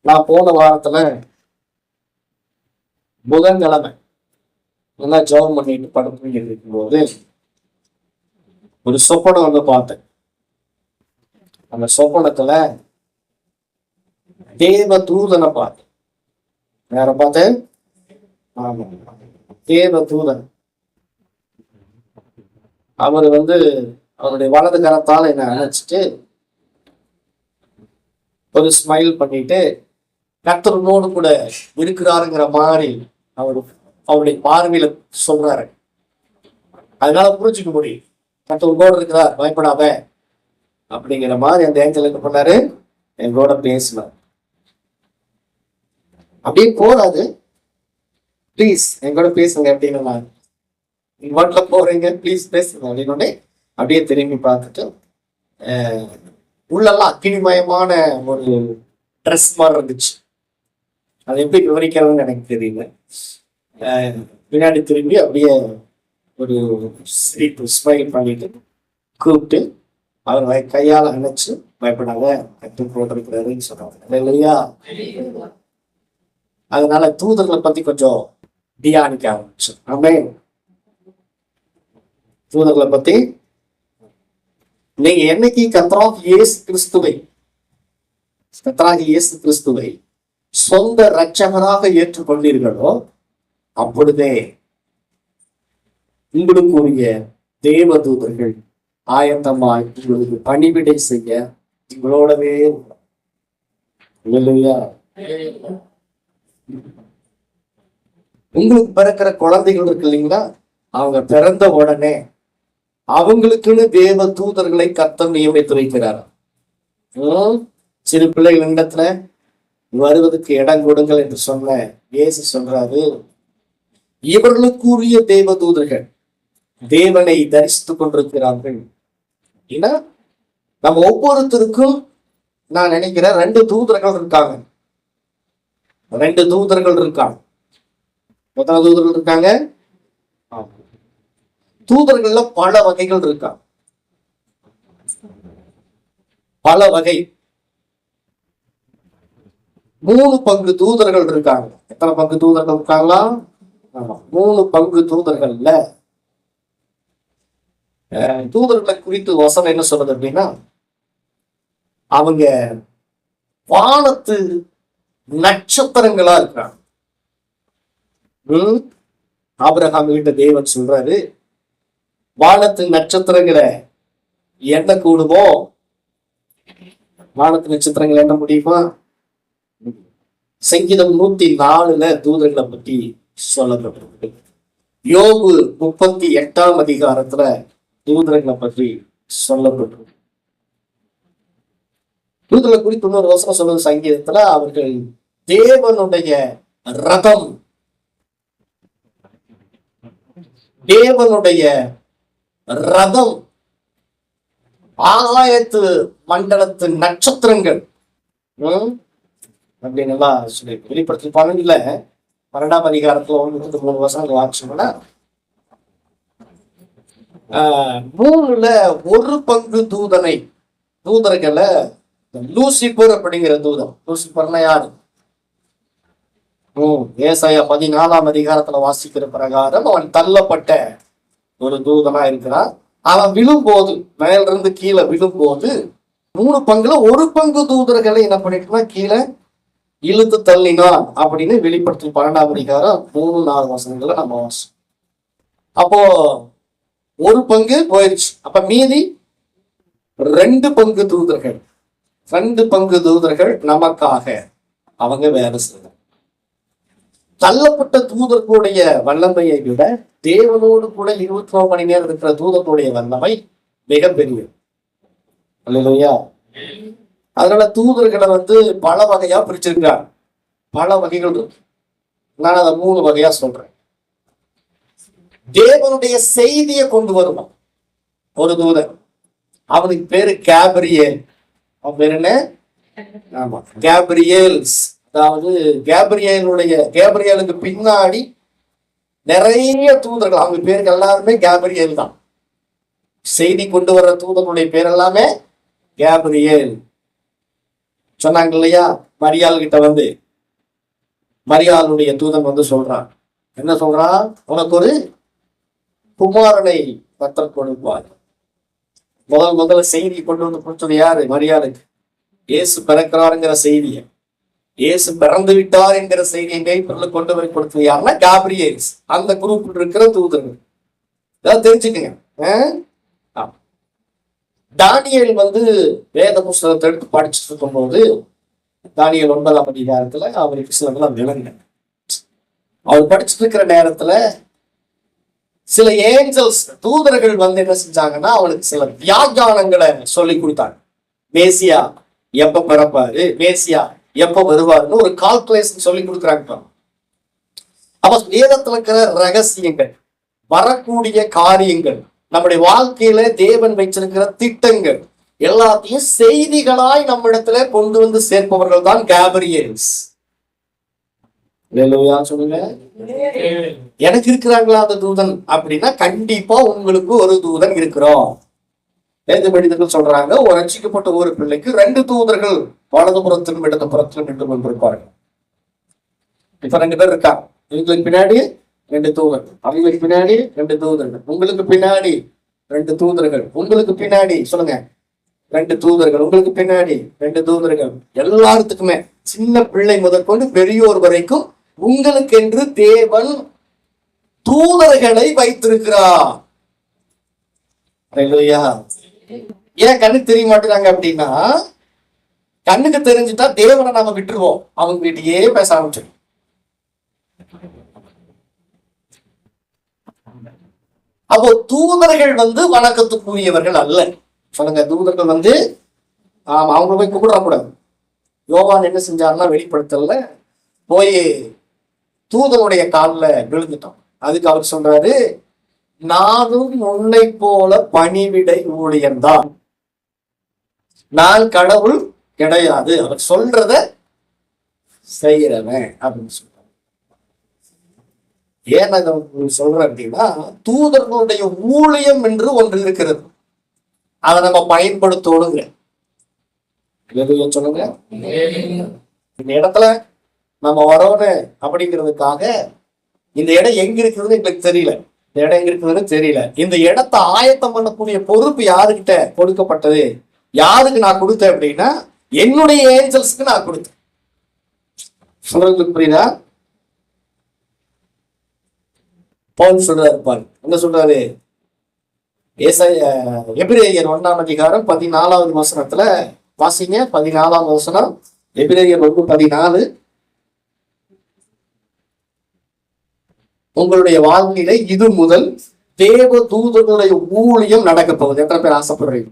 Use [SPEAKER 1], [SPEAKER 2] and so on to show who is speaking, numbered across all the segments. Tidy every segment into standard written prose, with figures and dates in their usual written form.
[SPEAKER 1] நான் போன வாரத்துல புதன்கிழமை நல்லா ஜெபம் பண்ணிட்டு படுத்து இருக்கும்போது ஒரு சொப்பனம் வந்து பார்த்தேன். அந்த சொப்பனத்துல தேவ தூதனை பார்த்தேன். வேற பார்த்தேன், ஆமா, தேவ தூதன். அவர் வந்து அவருடைய வலது கரத்தால் என்னை அணைச்சிட்டு ஒரு ஸ்மைல் பண்ணிட்டு கர்த்தரோடு கூட இருக்கிறாருங்கிற மாதிரி அவருடைய பார்வையில சொல்றாரு. அதனால புரிஞ்சுக்க முடியும், கர்த்தரோடு இருக்கிறார், பயப்படாத அப்படிங்கிற மாதிரி அந்த ஏஞ்சல் என்ன பண்ணாரு, எங்களோட பேசினார். அப்படியே போறாது, ப்ளீஸ் எங்களோட பேசுங்க அப்படின்னு, இன்வெர்ட்ல போறீங்க ப்ளீஸ் பேசுங்க அப்படின்னு அப்படியே திரும்பி பார்த்துட்டு உள்ளெல்லாம் அக்கினிமயமான ஒரு ட்ரெஸ் மாதிரி இருந்துச்சு. அது எப்படி விவரிக்கிறதுன்னு எனக்கு தெரியல. பின்னாடி திரும்பி அப்படியே ஒரு ஸ்மைல் பண்ணிட்டு கூப்பிட்டு அவர் கையால் அணைச்சு பயப்படாத கட்டு போட்டிருக்கிறாருன்னு சொன்னாங்க இல்லையா. அதனால தூதர்களை பத்தி கொஞ்சம் தியானிக்க ஆரம்பிச்சு. ஆமென். தூதர்களை பத்தி நீங்க என்னைக்கு கர்த்தராகிய இயேசு கிறிஸ்துவை சொந்த இரட்சகராக ஏற்றுக்கொண்டீர்களோ அப்பொழுதே உங்களுக்குரிய தேவ தூதர்கள் ஆயத்தமாய் உங்களுக்கு பணிவிடை செய்ய உங்களோடவே இல்லையா. உங்களுக்கு பிறக்கிற குழந்தைகள் இருக்கு இல்லைங்களா, அவங்க பிறந்த உடனே அவங்களுக்குன்னு தேவ தூதர்களை கர்த்தர் நியமித்து வைக்கிறார். சிறு பிள்ளைகள் இடத்துல வருவதற்கு இடம் கொடுங்கள் என்று சொன்ன இயேசு சொல்றாரு, இவர்களுக்குரிய தேவ தூதர்கள் தேவனை தரிசித்துக் கொண்டிருக்கிறார்கள். ஏன்னா நம்ம ஒவ்வொருத்தருக்கும் நான் நினைக்கிறேன் 2 தூதர்கள் இருக்காங்க. 2 தூதர்கள் இருக்காங்க. எத்தனை தூதர்கள் இருக்காங்க? தூதர்கள்ல பல வகைகள் இருக்கா, பல வகை. 3 பங்கு தூதர்கள் இருக்காங்க. எத்தனை பங்கு தூதர்கள் இருக்காங்களா? 3 பங்கு தூதர்கள்ல தூதர்களை குறித்து வசனம் என்ன சொல்றது அப்படின்னா, அவங்க வானத்து நட்சத்திரங்களா இருக்கிறாங்க. ஆபிரகாம் வீட்டு தேவன் சொல்றாரு, வானத்து நட்சத்திரங்களை எண்ண கூடுமோ? வானத்து நட்சத்திரங்களை எண்ண முடியுமா? சங்கீதம் 104 தூதர்களை பற்றி சொல்லப்பட்டிருக்கு. யோபு 38 அதிகாரத்துல தூதர்களை பற்றி சொல்லப்பட்டிருக்கு. தூதர்களை குறித்து இன்னொரு வசனம் சொல்றது சங்கீதத்துல, அவர்கள் தேவனுடைய ரதம், தேவனுடைய ரதம், ஆகாயத்து மண்டலத்து நட்சத்திரங்கள் அப்படின்னு எல்லாம் சொல்லி வெளிப்படுத்தி 12 அதிகாரத்துல 1-3 வசனங்கள் வாசிச்சோம்னா, 3ல 1 பங்கு தூதர்களை லூசிபர் அப்படிங்கிற தூதன். லூசிபர்னா யாரு? ஏசாயா 14 அதிகாரத்துல வாசிக்கிற பிரகாரம் அவன் தள்ளப்பட்ட ஒரு தூதனா இருக்கிறான். அவன் விழும்போது, மேல இருந்து கீழே விழும்போது 3 பங்குல 1 பங்கு தூதர்களை என்ன பண்ணிட்டுனா கீழே இழுத்து தள்ளினான் அப்படின்னு வெளிப்படுத்தி 12 அதிகாரம் 3-4 வசனங்களை நம்ம வாசி. அப்போ 1 பங்கு போயிடுச்சு. அப்ப மீதி 2 பங்கு தூதர்கள், 2 பங்கு தூதர்கள் நமக்காக அவங்க வேலை செய்யணும். தள்ளப்பட்ட தூதர்களுடைய வல்லமையை விட தேவனோடு கூட 24 மணி நேரம் இருக்கிற தூதர்களுடைய வல்லமை மிகப்பெரியது. அல்லேலூயா. அதனால தூதர்களை பல வகையா பிரிச்சிருக்கிறார். பல வகைகள் இருக்கு. நான் அதை 3 வகையா சொல்றேன். தேவனுடைய செய்தியை கொண்டு வருவான் ஒரு தூதன். அவனுக்கு பேரு கேப்ரியேல். அவன் பேரு என்ன? ஆமா, கேப்ரியேல்ஸ். அதாவது கேப்ரியேலுக்கு பின்னாடி நிறைய தூதர்கள், அவங்க பேருக்கு எல்லாருமே கேப்ரியேல் தான். செய்தி கொண்டு வர்ற தூதனுடைய பேர் எல்லாமே கேப்ரியேல் சொன்னாங்க இல்லையா. மரியாள் கிட்ட வந்து மரியாளுடைய தூதன் வந்து சொல்றான். என்ன சொல்றான்? உனக்கு ஒரு குமாரனை கர்த்தர் கொடுப்பார். முதல்ல செய்தி கொண்டு வந்து கொடுத்தது யாரு? மரியாளுக்கு. இயேசு பிறக்கிறாருங்கிற செய்தியை, இயேசு பிறந்து விட்டார் என்கிற செய்தியை மேய்ப்பொருள் கொண்டு போய் கொடுத்தது யாருன்னா காப்ரியேல்ஸ். அந்த குரூப்பில் இருக்கிற தூதர்கள். இதெல்லாம் தெரிஞ்சுக்கங்க. தானியேல் வந்து வேத புஸ்தகத்தை எடுத்து படிச்சுட்டு இருக்கும் போது, தானியேல் 9ஆம் அதிகாரத்துல அவருக்கு சிலதெல்லாம் விளங்க. அவர் படிச்சுட்டு இருக்கிற நேரத்துல சில ஏஞ்சல்ஸ் தூதர்கள் வந்து என்ன செஞ்சாங்கன்னா அவனுக்கு சில வியாக்கியானங்களை சொல்லி கொடுத்தாங்க. மேசியா எப்ப பிறப்பாரு, மேசியா எப்ப வருவாருன்னு ஒரு கால்குலேஷன் சொல்லி கொடுக்குறாங்க. அப்ப வேதத்துல இருக்கிற ரகசியங்கள், வரக்கூடிய காரியங்கள், நம்முடைய வாழ்க்கையில தேவன் வைச்சிருக்கிற திட்டங்கள் எல்லாத்தையும் செய்திகளாய் நம்ம இடத்துல கொண்டு வந்து சேர்ப்பவர்கள் தான் காபிரியல்ஸ். சொல்லுங்க, எனக்கு இருக்கிறாங்களா அந்த தூதன் அப்படின்னா கண்டிப்பா உங்களுக்கு ஒரு தூதன் இருக்கிறோம். வேத மனிதர்கள் சொல்றாங்க, ஒரு ரட்சிக்கப்பட்ட ஒரு பிள்ளைக்கு 2 தூதர்கள் வலதுபுறத்திலும் இடதுபுறத்திலும் நின்று கொண்டிருப்பார்கள். இப்ப 2 பேர் இருக்காங்க. இவங்களுக்கு பின்னாடி 2 தூதர்கள், அவங்களுக்கு பின்னாடி 2 தூதர்கள், உங்களுக்கு பின்னாடி 2 தூதர்கள், உங்களுக்கு பின்னாடி சொல்லுங்க 2 தூதர்கள், உங்களுக்கு பின்னாடி 2 தூதர்கள். எல்லாத்துக்குமே சின்ன பிள்ளை முதற்கொண்டு பெரியோர் வரைக்கும் உங்களுக்கென்று தேவன் தூதர்களை வைத்திருக்கிறார். ஏன் கண்ணுக்கு தெரிய மாட்டேங்கிறாங்க அப்படின்னா, கண்ணுக்கு தெரிஞ்சுட்டா தேவனை நாம விட்டுருவோம், அவங்க வீட்டையே பேச ஆரம்பிச்சோம். அப்போ தூதர்கள் வந்து வணக்கத்துக்குரியவர்கள் அல்ல. சொல்லுங்க, தூதர்கள் வந்து அவங்க போய் கூப்பிடக்கூடாது. யோவான் என்ன செஞ்சாருன்னா, வெளிப்படுத்தல போய் தூதனுடைய காலில் விழுந்துட்டோம். அதுக்கு அவர் சொல்றாரு, நானும் உன்னை போல பணிவிடை ஊழியன்தான், நான் கடவுள் கிடையாது, அவர் சொல்றத செய்யறவன் அப்படின்னு சொல்றாரு. ஏன் நான் சொல்றேன் அப்படின்னா, தூதர்களுடைய ஊழியம் என்று ஒன்று இருக்கிறது, அதை நம்ம பயன்படுத்தணுங்க. சொல்லுங்க, இந்த இடத்துல நம்ம வரோன்னு அப்படிங்கிறதுக்காக இந்த இடம் எங்க இருக்குதுன்னு எங்களுக்கு தெரியல, இந்த இடம் எங்க இருக்குதுன்னு தெரியல. இந்த இடத்தை ஆயத்தம் பண்ணக்கூடிய பொறுப்பு யாருக்கிட்ட கொடுக்கப்பட்டது, யாருக்கு நான் கொடுத்தேன் அப்படின்னா என்னுடைய ஏஞ்சல்ஸ்க்கு நான் கொடுத்தேன். சொல்றதுக்கு புரியுதா? பவுல் சொல்றாரு பாரு, என்ன சொல்றாரு? எபிரேயர் 1ஆம் அதிகாரம் 14வது வசனத்துல வாசிங்க. 14ஆம் வசனம், எபிரேயர் 1:14. உங்களுடைய வாழ்க்கையில இது முதல் தேவ தூதர்களுடைய ஊழியம் நடக்க போகுது. எத்தனை பேர் ஆசைப்படுறீங்க?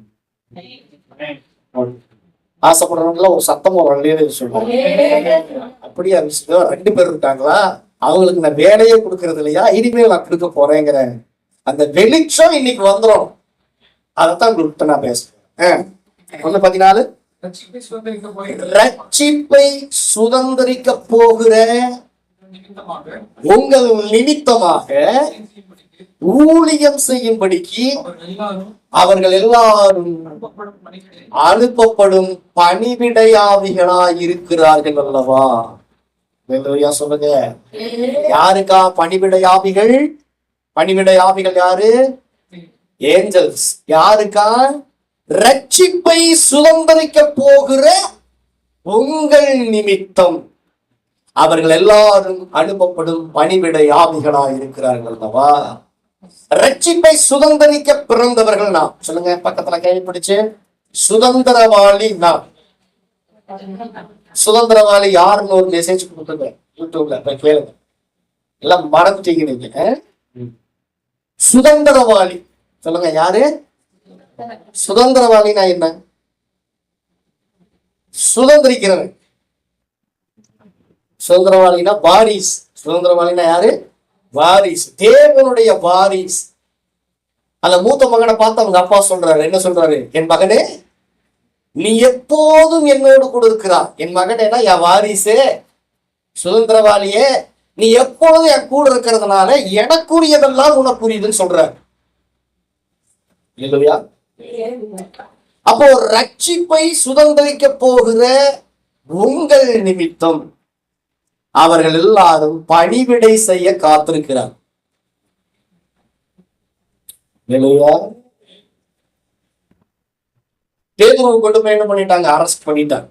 [SPEAKER 1] ஆசைப்படுறவங்கள ஒரு சத்தம் சொல்லுவாங்க. அப்படியா? 2 பேர் இருக்காங்களா? அவங்களுக்கு நான் வேலையே கொடுக்கறது இல்லையா, இனிமேல் நான் கொடுக்க போறேங்கிற அந்த வெளிச்சம் இன்னைக்கு வந்துடும். அதைத்தான் உங்களுக்கு நான் பேசுறேன். 1:14, ரட்சிப்பை சுதந்திரிக்க போகிற உங்கள் நிமித்தமாக ஊழியம் செய்யும்படிக்கு அவர்கள் எல்லாரும் அனுப்பப்படும் பணிவிடையாவிகளாய் இருக்கிறார்கள் அல்லவா? சொல்லுங்க, யாருக்கா பணிவிடையாவிகள்? பணிவிடையாவிகள் யாரு? ஏஞ்சல்ஸ். யாருக்கா? ரட்சிப்பை சுதந்திரிக்க போகிற உங்கள் நிமித்தம் அவர்கள் எல்லாரும் அனுப்பப்படும் பணிவிடை ஆவிகளாய் இருக்கிறார்கள் அல்லவா? ரட்சிப்பை சுதந்திரிக்க பிறந்தவர்கள் நாம். சொல்லுங்க, பக்கத்துல கேள்விப்படிச்சு, சுதந்திரவாளி நாம். சுதந்திரவாளி யாருன்னு ஒரு மெசேஜ் கொடுத்துருக்கேன் யூடியூப்ல, போய் கேளுங்க. எல்லாம் மறந்துட்டீங்க நீங்க. சுதந்திரவாளி சொல்லுங்க, யாரு? சுதந்திரவாளினா என்ன? சுதந்திரிக்கிறவன். சுதந்திரவாளினா வாரிஸ். சுதந்திரவாளினா யாரு? வாரிஸ், தேவனுடைய வாரிஸ். அந்த மூத்த மகனை பார்த்து அவங்க அப்பா சொல்றாரு, என்ன சொல்றாரு? என் மகனே, நீ எப்போதும் என்னோடு கூட இருக்கிறார். என் மகனேனா என் வாரிசே, சுதந்திரவாளியே, நீ எப்பொழுதும் என் கூட இருக்கிறதுனால எனக்குரியதெல்லாம் உனக்குரியதுன்னு சொல்றாரு. இல்லையா? அப்போ ரட்சிப்பை சுதந்திரிக்க போகிற உங்கள் நிமித்தம் அவர்கள் எல்லாரும் பணிவிடை செய்ய காத்திருக்கிறார். பேதுருவை கொண்டு போய் என்ன பண்ணிட்டாங்க? அரெஸ்ட் பண்ணிட்டாங்க.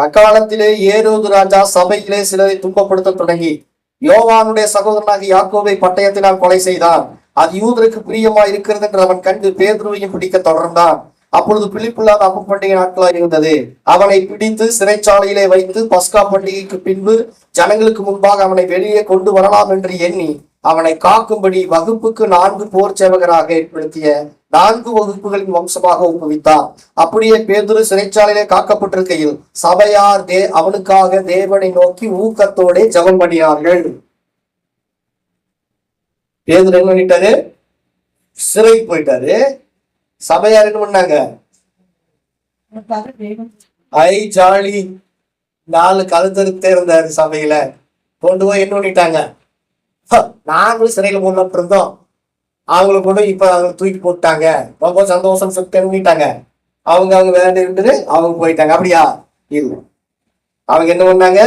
[SPEAKER 1] அக்காலத்திலே ஏரோது ராஜா சபையிலே சிலரை துன்பப்படுத்த தொடங்கி யோவானுடைய சகோதரனாக யாக்கோபை பட்டயத்தினால் கொலை செய்தான். அது யூதருக்கு பிரியமா இருக்கிறது என்று அவன் கண்டு பேதுருவையும் பிடிக்க தொடர்ந்தான். அப்பொழுது பிலிப்புல்லாத அப்ப பண்டிகை நாட்களாக இருந்தது. அவனை பிடித்து சிறைச்சாலையிலே வைத்து பஸ்கா பண்டிகைக்கு பின்பு ஜனங்களுக்கு முன்பாக அவனை வெளியே கொண்டு வரலாம் என்று எண்ணி அவனை காக்கும்படி வகுப்புக்கு 4 போர் சேவகராக ஏற்படுத்திய 4 வகுப்புகளின் வம்சமாக ஒப்புவித்தார். அப்படியே பேதுரு சிறைச்சாலையிலே காக்கப்பட்டிருக்கையில் சபையார் அவனுக்காக தேவனை நோக்கி ஊக்கத்தோட ஜெபம் பண்ணினார்கள். பேதுரு என்ன பண்ணிட்டாரு? சிறைக்கு போயிட்டாரு. சபையார் என்ன பண்ணாங்க? ஜாலி 4 கழுத்தறுத்தே இருந்தாரு. சபையில கொண்டு போய் என்ன பண்ணிட்டாங்க? நாங்களும் சிறையில போட்டு இருந்தோம், அவங்களுக்கு கூட இப்ப அவங்க தூக்கி போட்டாங்க, ரொம்ப சந்தோஷம் சொல்லிட்டாங்க. அவங்க வேண்டி இருந்தது, அவங்க போயிட்டாங்க. அப்படியா? இல்ல, அவங்க என்ன பண்ணாங்க?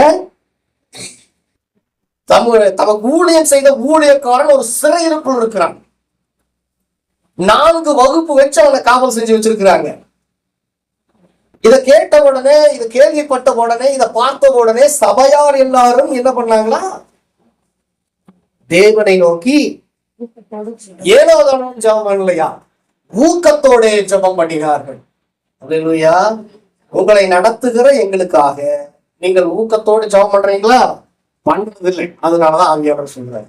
[SPEAKER 1] தமக்கு ஊழியம் செய்த ஊழியக்காரன் ஒரு சிறையிருப்புள் இருக்கிறான். 4 வகுப்பு வச்சு அவனை காவல் செஞ்சு வச்சிருக்கிறாங்க. இதை கேட்ட உடனே, இதை கேள்விப்பட்ட உடனே, இதை பார்த்த உடனே சபையார் எல்லாரும் என்ன பண்ணாங்களா? தேவனை நோக்கி ஏனோ ஜெபம் பண்ணலையா, ஊக்கத்தோட ஜெபம் பண்ணினார்கள். அல்லேலூயா. உங்களை நடத்துகிற எங்களுக்காக நீங்கள் ஊக்கத்தோடு ஜெபம் பண்றீங்களா? பண்றதில்லை. அதனாலதான் ஆவியானவர் சொல்றாரு.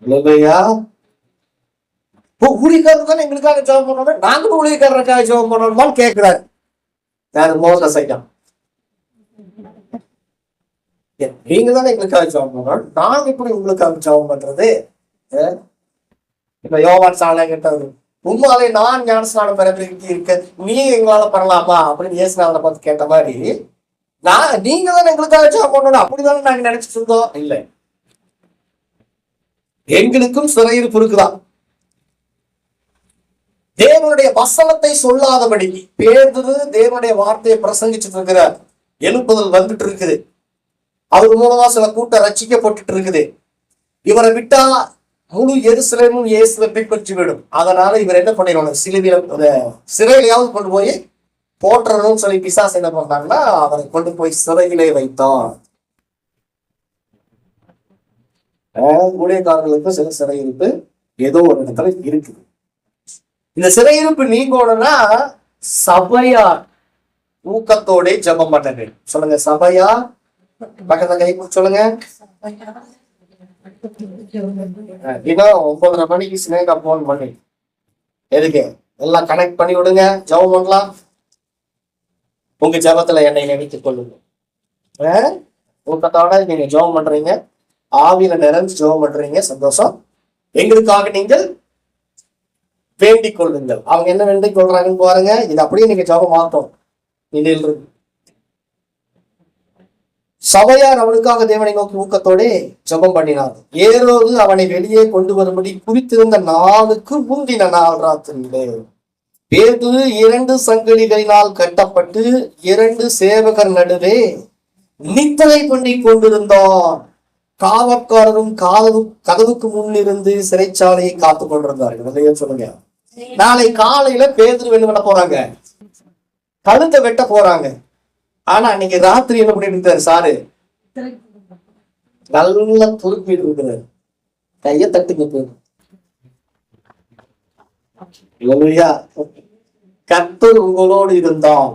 [SPEAKER 1] அல்லேலூயா. ஊழியக்காரர் தானே எங்களுக்காக ஜெபம் பண்ணணும், நாங்களும் ஊழியக்காரருக்காக ஜெபம் பண்ணணுமான்னு கேட்கிறாரு. யாரு? Moses item. நீங்க தானே எங்களுக்காக ஜெபம் பண்ணணும், நாங்க எப்படி உங்களுக்காக ஜெபம் பண்றது? இப்ப யோவான் சாலை கேட்டவர், உண்மையாலே நான் ஞானஸ்நானம் பெற இருக்க, நீ எங்களால பண்ணலாமா அப்படின்னு இயேசுநாதனை பார்த்து கேட்ட மாதிரி, நீங்க தானே எங்களுக்காக ஜெபம் பண்ணணும் அப்படிதானே நாங்க நினைச்சிட்டு இருந்தோம். இல்லை, எங்களுக்கும் சிறையிருப்பு இருக்குதான். தேவனுடைய வசனத்தை சொல்லாதபடி பேதுரு தேவனுடைய வார்த்தையை பிரசங்கிச்சுட்டு இருக்கிறார். எழுப்புதல் வந்துட்டு இருக்குது. அவர் மூலமா சில கூட்டம் ரட்சிக்கப்பட்டு இருக்குது. இவரை விட்டா முழு எருசலேமும் இயேசுவை பின்பற்றி விடும். அதனால இவர் என்ன பண்ணிடுவாங்க? சிறையிலையாவது கொண்டு போய் போற்றணும்னு சொல்லி பிசாசு என்ன பண்ணாங்கன்னா அவரை கொண்டு போய் சிறையிலே வைத்தான். ஊழியக்காரர்களுக்கு சில சிறையிருப்பு ஏதோ ஒரு இடத்துல இருக்குது. இந்த சிறையிருப்பு நீங்கணும்னா சபையார் ஊக்கத்தோட ஜெபம் பண்ணுங்க. சொல்லுங்க, சபையார். பக்கத்துல கை சொல்லுங்க. இன்னும் 9:30 மணிக்கு ஸ்னேகா போன் பண்ணி எதுக்கு எல்லாம் கனெக்ட் பண்ணி விடுங்க, ஜெபம் பண்ணலாம். உங்க ஜெபத்துல என்னை நினைத்துக் கொள்ளுங்க. ஊக்கத்தோட நீங்க ஜெபம் பண்றீங்க, ஆவியில நிறைஞ்சு ஜெபம் பண்றீங்க, சந்தோஷம். எங்களுக்காக நீங்கள் வேண்டிக் கொள்ளுங்கள். அவங்க என்ன வேண்டிக் கொள்றாங்கன்னு பாருங்க. இது அப்படியே நீங்க ஜெபம் மாத்தோம். சபையார் அவனுக்காக தேவனை நோக்கி ஊக்கத்தோட ஜெபம் பண்ணினார். ஏரோது அவனை வெளியே கொண்டு வரும்படி குறித்திருந்த நாளுக்கு முந்தின நாள் ராத்திரியிலே பேதுரு 2 சங்கிலிகளினால் கட்டப்பட்டு 2 சேவகர் நடுவே நித்திரை பண்ணி கொண்டிருந்தான். காவற்காரரும் கதவுக்கு முன்னிருந்து சிறைச்சாலையை காத்து கொண்டிருந்தார்கள். சொல்லுங்க, நாளை காலையில பேதுரு என்ன பண்ண போறாங்க? கழுத்தை வெட்ட போறாங்க. ஆனா அன்னைக்கு ராத்திரி என்ன பண்ணிட்டு இருந்தாரு? சாரு நல்லா துருப்பிட்டு இருக்கிறாரு. கைய தட்டுங்க போதும். கர்த்தர் உங்களோடு இருந்தால்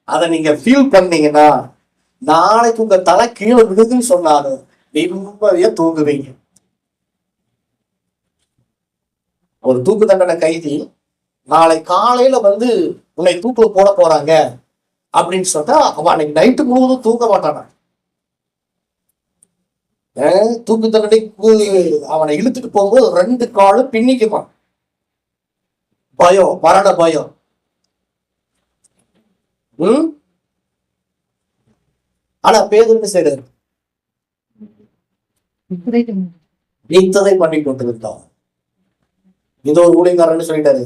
[SPEAKER 1] அதை நீங்க ஃபீல் பண்ணீங்கன்னா நாளைக்கு உங்க தலை கீழே விடுதுன்னு சொன்னாலும் நிம்மதியா தூங்குவீங்க. ஒரு தூக்கு தண்டனை கைதி நாளை காலையில உன்னை தூக்குல போட போறாங்க அப்படின்னு சொன்னா அவன் அன்னைக்கு நைட்டு முழுவதும் தூங்க மாட்டானா. தூக்கு தண்டனைக்கு அவனை இழுத்துட்டு போகும்போது 2 காலும் பின்னிக்குமா. பயம், மரண பயம். ஆனா பேதுரு செய்யறது நித்ததை பண்ணி கொண்டிருந்தான். இது ஒரு ஊழியக்காரன்னு சொல்லிட்டாரு.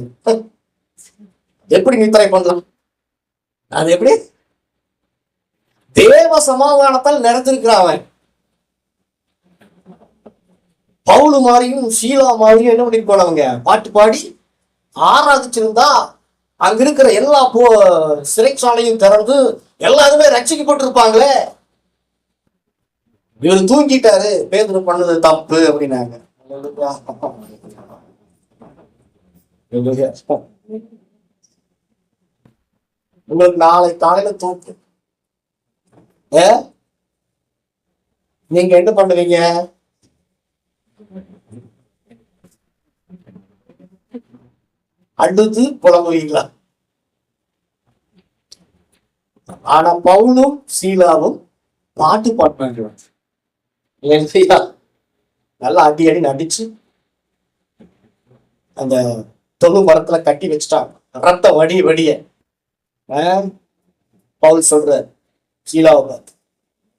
[SPEAKER 1] எப்படி நித்திரை பண்ணலாம்? அது எப்படி? தேவ சமாதானத்தால் நிறைஞ்சிருக்கிறான் அவன். பவுல் மாதிரியும் சீலா மாதிரியும் என்ன பண்ணிட்டு போனவங்க பாட்டு பாடி ஆராதிச்சிருந்தா அங்க இருக்கிற எல்லா சிறைச்சாலையும் திறந்து எல்லாருமே ரட்சிக்கப்பட்டிருப்பாங்களே. இவர் தூங்கிட்டாரு, பேதுரு பண்ணது தப்பு அப்படின்னாங்க. உங்களுக்கு நாளை காலையில தூக்கு, நீங்க என்ன பண்ணுவீங்க? அடுத்து புலம்புவீங்களா? ஆனா பவுலும் சீலாவும் பாட்டு பாடுறாங்க. நல்லா அடி அடி நடிச்சு அந்த தொழு மரத்துல கட்டி வச்சுட்டான், ரத்த வடிய வடிய. பவுல் சொல்றார் சீலாவை பார்த்து,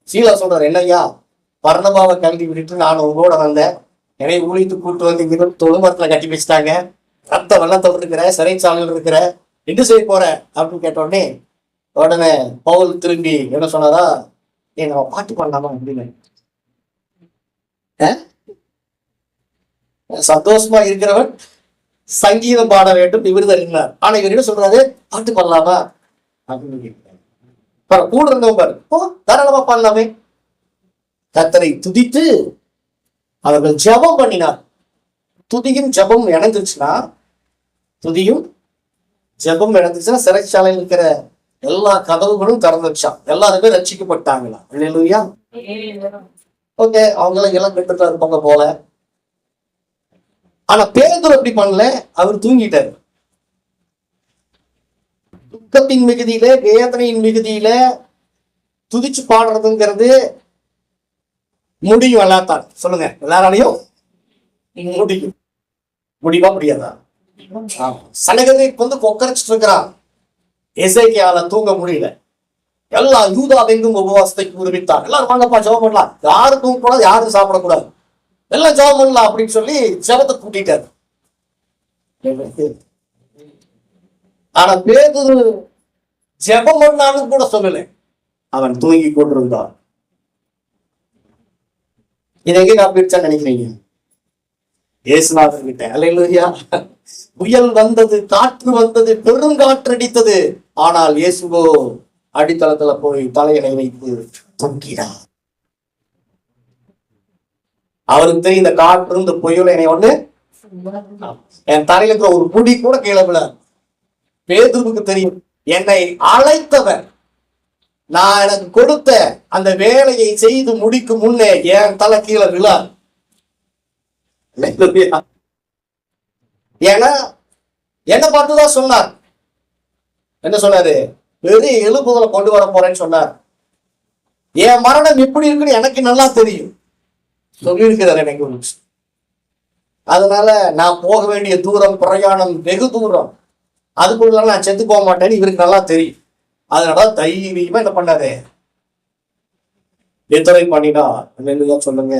[SPEAKER 1] சீலா சொல்றாரு, என்னையா பர்னபாவை கல்வி விட்டுட்டு நான் உங்களோட வந்தேன், என்னை ஊழித்து கூட்டு வந்து இங்க தொழு மரத்துல கட்டி வச்சுட்டாங்க, ரத்த வெள்ளத்தோடு இருக்கிற, சிறைச்சாலையில் இருக்கிற, என்ன செய்ய போற அப்படின்னு கேட்ட உடனே பவுல் திரும்பி என்ன சொன்னாரா, நம்ம பாட்டு பண்ணலாமா அப்படின்னு. சந்தோஷமா இருக்கிறவன் சங்கீதம் பாட வேண்டும் இவர் தருகிறார். ஆனா இவர் என்ன சொல்றாரு, பாட்டு பண்ணலாமா அப்படின்னு கேட்கிறார். கூட இருந்தவங்க பாரு, தாராளமா பண்ணலாமே. கர்த்தரை துதித்து அவர்கள் ஜெபம் பண்ணினார். துதியும் ஜெபம் இணைந்துச்சுன்னா, துதியும் ஜெபம் இணைந்துச்சுன்னா சிறைச்சாலையில் இருக்கிற எல்லா கதவுகளும் திறந்துச்சான், எல்லாருமே ரட்சிக்கப்பட்டாங்களா? இல்லையா? ஓகே, அவங்க எல்லாம் கெட்டுட்டா இருப்பாங்க போல. ஆனா பேதுரு அப்படி பண்ணல, அவர் தூங்கிட்டாரு. துக்கத்தின் மிகுதியில, வேதனையின் மிகுதியில துதிச்சு பாடுறதுங்கிறது முடியும் எல்லாத்தான். சொல்லுங்க, எல்லாராலையும் முடியும். முடியுமா முடியாதா? சனகதை கொக்கரிச்சிட்டு இருக்கிறான். எசேக்கியால தூங்க முடியல. எல்லா யூதாவெங்கும் உபவாசத்தை நிரூபித்தார். எல்லாரும் வாங்கப்பா ஜெபம் பண்ணலாம், யாரும் தூங்கக்கூடாது, யாரும் சாப்பிடக்கூடாது, எல்லாம் ஜெபம் பண்ணலாம் அப்படின்னு சொல்லி ஜெபத்தை கூட்டிட்டாரு. ஆனா பேதுரு ஜெபம் பண்ணாலும் கூட சொல்லல, அவன் தூங்கி கொண்டிருந்தான். இதை எங்க நான் பிடிச்சான்னு நினைக்கிறீங்க? இயேசுநாதர் கிட்ட. அல்லேலூயா. புயல் வந்தது, காற்று வந்தது, பெருங்காற்றடித்தது, ஆனால் இயேசுவோ அடித்தளத்துல போய் தலையணை வைத்து தூங்கினார். அவருக்கு தெரியும் இந்த காற்று, இந்த புயல் என்னை ஒண்ணு என் தலையில இருக்கிற ஒரு முடி கூட கீழே விழ. பேதுருக்கு தெரியும், என்னை அழைத்தவர், நான் எனக்கு கொடுத்த அந்த வேலையை செய்து முடிக்கும் முன்னே என் தலை கீழே விழா. ஏன்னா என்ன பார்த்துதான் சொன்னார். என்ன சொன்னாரு? பெரிய எழுப்புதலை கொண்டு வர போறேன்னு சொன்னார். என் மரணம் எப்படி இருக்குன்னு எனக்கு நல்லா தெரியும் சொல்லியிருக்கிறார் எனக்கு. அதனால நான் போக வேண்டிய தூரம், பிரயாணம் வெகு தூரம், அதுக்குள்ள நான் செத்து போக மாட்டேன்னு இவருக்கு நல்லா தெரியும். அதனால தைரியமா என்ன பண்ணாரு, எத்தனை பண்ணினா சொல்லுங்க.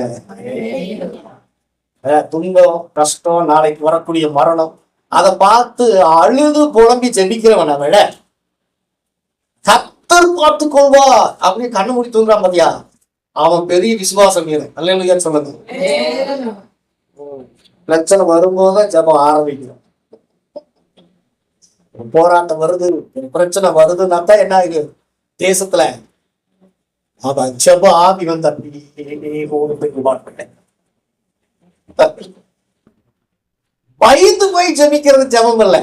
[SPEAKER 1] துன்பம், கஷ்டம், நாளைக்கு வரக்கூடிய மரணம், அதை பார்த்து அழுது புலம்பி ஜெபிக்கிறவனை விட கர்த்தர் பார்த்து கொள்வா அப்படின்னு கண்ணு மூடி தூங்குறான் பாத்தியா, அவன் பெரிய விசுவாசம். அல்லேலூயா சொல்லுங்க. பிரச்சனை வரும்போதுதான் ஜெபம் ஆரம்பிக்கிறோம். போராட்டம் வருது, பிரச்சனை வருதுன்னா தான் என்ன ஆகுது தேசத்துல, அவன் ஜெப ஆவி வந்து பயந்து போய் ஜெபிக்கிறது ஜெபம் இல்லை.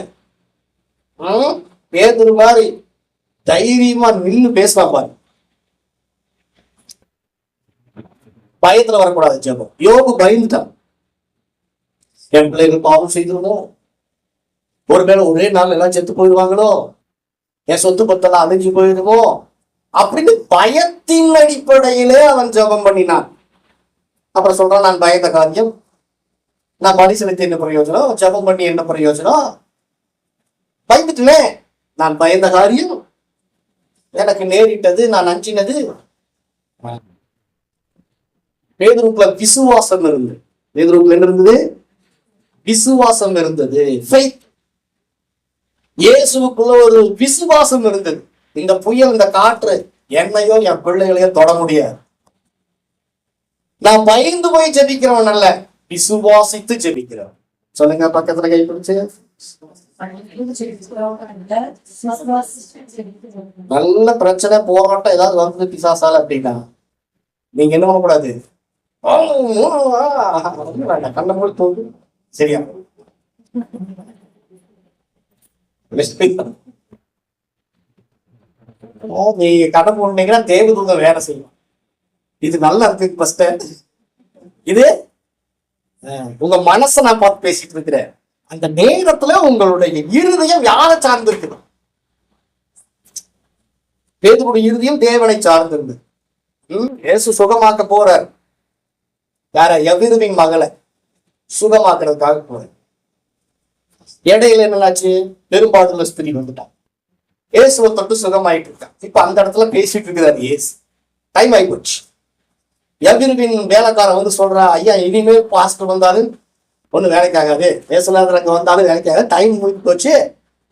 [SPEAKER 1] பேதுரு மாதிரி தைரியமா நின்னு பேசலாம் பாரு. பயத்துல வரக்கூடாது ஜெபம். யோபு பயந்துட்டான், என் பிள்ளைகள் பாவம் செய்துவிடும், ஒருவேளை ஒரே நாள் எல்லாம் செத்து போயிடுவாங்களோ, என் சொத்து பத்தெல்லாம் அழிஞ்சு போயிடுமோ அப்படின்னு பயத்தின் அடிப்படையிலே அவன் ஜெபம் பண்ணினான். அப்புறம் சொல்றான், நான் பயந்த காரியம், நான் பலி செலுத்தி என்ன பிரயோஜனம், ஜெபம் பண்ணி என்ன பிரயோஜனம், பயந்துட்டுனே, நான் பயந்த காரியம் எனக்கு நேரிட்டது, நான் அஞ்சினது. பேதுருக்குள்ள விசுவாசம் இருந்தது. பேதுருக்குள்ள என்ன இருந்தது? விசுவாசம் இருந்தது. இயேசுவுக்குள்ள ஒரு விசுவாசம் இருந்தது. இந்த புயல், இந்த காற்று என்னையோ என் பிள்ளைகளையோ தொட முடியாது. நான் பயந்து போய் ஜெபிக்கிறவன் அல்ல, விசுவாசித்து ஜெபிக்கிறவன். சொல்லுங்க, பக்கத்துல கை பிடிச்சு. நல்ல பிரச்சனை, போராட்டம் ஏதாவது வந்து பிசாசால அப்படின்னா நீங்க என்ன பண்ணக்கூடாது, கண்ண மூடி தோன்று, சரியா? நீங்க கண்ண போனீங்கன்னா தேவதூதன் வேலை செய்யும். இது நல்லா இருக்கு. ஃபர்ஸ்ட் இது உங்க மனசை நான் பார்த்து பேசிட்டு இருக்கிறேன். அந்த நேரத்துல உங்களுடைய இருதயம் யாரை சார்ந்து இருக்குது? பேதுருடைய இருதயம் தேவனை சார்ந்திருந்து. இயேசு சுகமாக்க போறார். யார? யவீருவின் மகளை சுகமாக்குறதுக்காக போறார். இடையில என்னாச்சு? பெரும்பாடுள்ள ஸ்திரீ வந்துட்டான். இயேசுவை தொட்டு சுகமாயிட்டு இருக்கான். இப்ப அந்த இடத்துல பேசிட்டு இருக்கிறார் இயேசு. டைம் ஆகி போச்சு. யவீருவின் வேலைக்காரன் வந்து சொல்றா, ஐயா இனிமேல் பாஸ்டர் வந்தாலும் ஒண்ணு வேலைக்காகாது, பேசலாத அங்க வந்தாலும் வேலைக்காக, டைம் முடிஞ்சு போச்சு,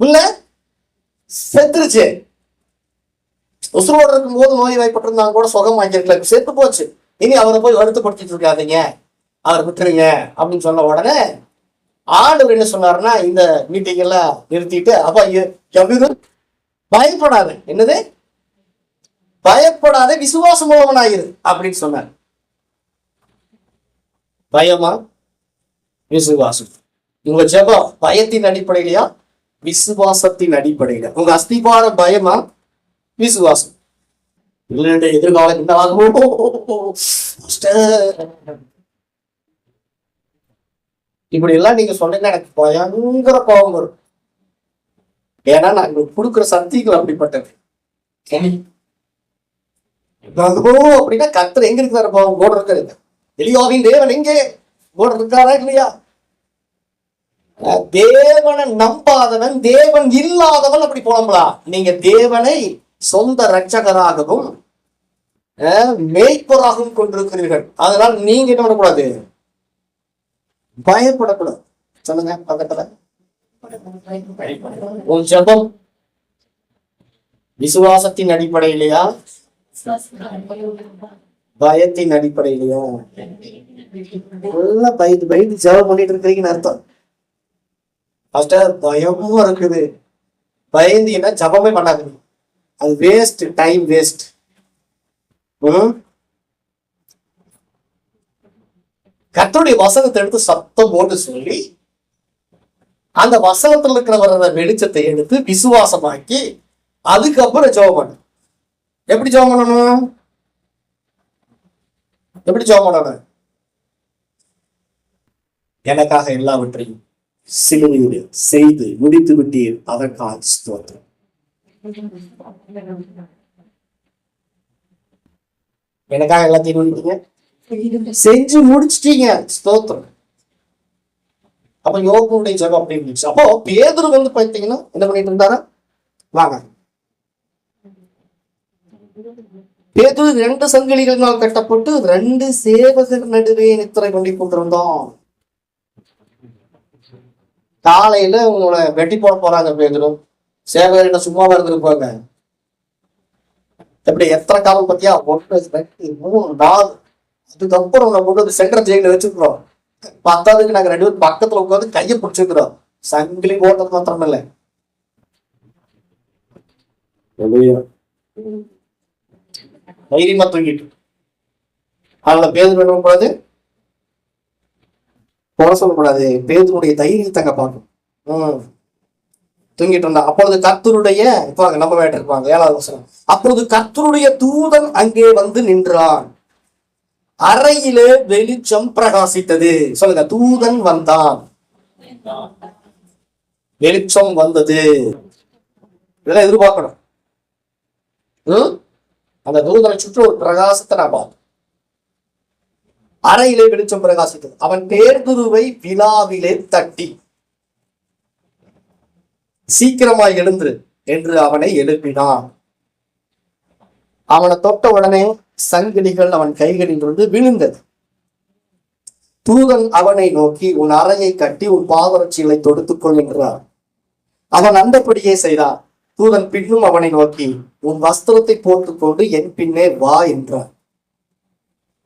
[SPEAKER 1] உள்ள செத்துருச்சு. உசுரோடு இருக்கும் போது நோய் வாய்ப்பட்டிருந்தாங்க கூட சுகம் வாங்கிருக்கல, செத்து போச்சு. இனி அவரை போய் வருத்தப்படுத்திட்டு இருக்காதீங்க, அவரை விட்டுருங்க அப்படின்னு சொன்ன உடனே ஆண்டவர் என்ன சொன்னாருன்னா, இந்த மீட்டிங் எல்லாம் நிறுத்திட்டு, அப்ப யவீரு பயப்படாது, என்னது பயப்படாத, விசுவாசம் உள்ளவனாயிரு அப்படின்னு சொன்னார். பயமா விசுவாசம்? உங்க ஜெபம் பயத்தின் அடிப்படையிலையா விசுவாசத்தின் அடிப்படையில? உங்க அஸ்திபார பயமா விசுவாசம்? இல்ல எதிர்காலம் என்ன ஆகுமோ, இப்படி எல்லாம் நீங்க சொன்னீங்கன்னா எனக்கு பயங்கர கோபம் வரும். ஏன்னா நாங்க கொடுக்குற சக்திகள் அப்படிப்பட்டது. அப்படின்னா கர்த்தர் எங்க இருக்கிறாரு? போட இருக்கிறது. எலியாவின் தேவன் எங்கே? போட இருக்காரா இல்லையா? தேவனை நம்பாதவன், தேவன் இல்லாதவன் அப்படி போனோம்களா? நீங்க தேவனை சொந்த ரட்சகராகவும் மேய்ப்பராகவும் கொண்டிருக்கிறீர்கள். அதனால் நீங்க என்ன பண்ணக்கூடாது? பயப்படக்கூடாது. சொல்லுங்க பக்கத்துல. உன் ஜெபம் விசுவாசத்தின் அடிப்படையிலையா பயத்தின் அடிப்படையிலையா? நல்லா பயந்து ஜெபம் பண்ணிட்டு இருக்கிறீங்கன்னு அர்த்தம். பயமும் இருக்குது. பயந்தீங்கன்னா ஜபமே பண்ணாது, அது வேஸ்ட், டைம் வேஸ்ட். கர்த்தருடைய வசனத்தை எடுத்து சத்தம் போட்டு சொல்லி அந்த வசனத்துல இருக்கிற வர்ற வெளிச்சத்தை எடுத்து விசுவாசமாக்கி அதுக்கப்புறம் ஜெபம் பண்ணு. எப்படி ஜெபம் பண்ணணும்? எப்படி ஜெபம் பண்ணணும்? எனக்காக எல்லாவற்றையும் சிலுவையில் செய்து முடித்து விட்டீர், அதற்காக ஸ்தோத்திரம். எனக்காக எல்லாத்தையும் முடித்தீங்க, செஞ்சு முடிச்சிட்டீங்க, ஸ்தோத்திரம். அப்ப யோபுடைய ஜெபம் அப்படி இருந்துச்சு. அப்போ பேதுரு வந்து பார்த்தீங்கன்னா என்ன பண்ணிட்டு இருந்தாரா? வாங்க, பேதுரு 2 சங்கிலிகளினால் கட்டப்பட்டு 2 சேவகர் நடுவே நித்திரை பண்ணி கொண்டிருந்தோம். காலையில உங்களை வெட்டி போட போறாங்க பேதுரு. சேவகர் என்ன சும்மாவா இருந்திருப்பாங்க? எப்படி எத்தனை காலம் பத்தியா? 1 2 3 4. அதுக்கப்புறம் நம்ம கொண்டு சென்ட்ரல் ஜெயில வச்சிருக்கிறோம். 10ஆவதுக்கு நாங்க 2 பேரும் பக்கத்துல உட்காந்து கையை பிடிச்சிருக்கிறோம். சங்கிலி போட்டது மாத்திரம் இல்லை, தைரியமா தூங்கிட்டு. அதனால பேதுரு என்ன கூடாது, குறை சொல்லக்கூடாது. பேதுருடைய தைரியத்தை அங்க பார்க்கணும். தூங்கிட்டு இருந்தா. அப்பொழுது கர்த்தருடைய, இப்ப நம்ம வேட்ட இருப்பாங்க 7வது வசனம். அப்பொழுது கர்த்தருடைய தூதன் அங்கே வந்து நின்றான், அறையிலே வெளிச்சம் பிரகாசித்தது. சொல்லுங்க, தூதன் வந்தான், வெளிச்சம் வந்தது. இதெல்லாம் எதிர்பார்க்கணும். அந்த தூதனை சுற்றி ஒரு பிரகாசத்தை நான் பார்த்தேன். அறையிலே வெளிச்சம் பிரகாசித்தது. அவன் பேதுருவை விழாவிலே தட்டி, சீக்கிரமாய் எழுந்துரு என்று அவனை எழுப்பினான். அவனை தொட்ட உடனே சங்கிலிகள் அவன் கைகளிலிருந்து விழுந்தது. தூதன் அவனை நோக்கி, உன் அறையை கட்டி உன் பாதரட்சிகளை தொடுத்துக்கொள் என்றார். அவன் அந்தபடியே செய்தான். தூதன் பின்னும் அவனை நோக்கி, உன் வஸ்திரத்தை போட்டுக்கொண்டு என் பின்னே வா என்றான்.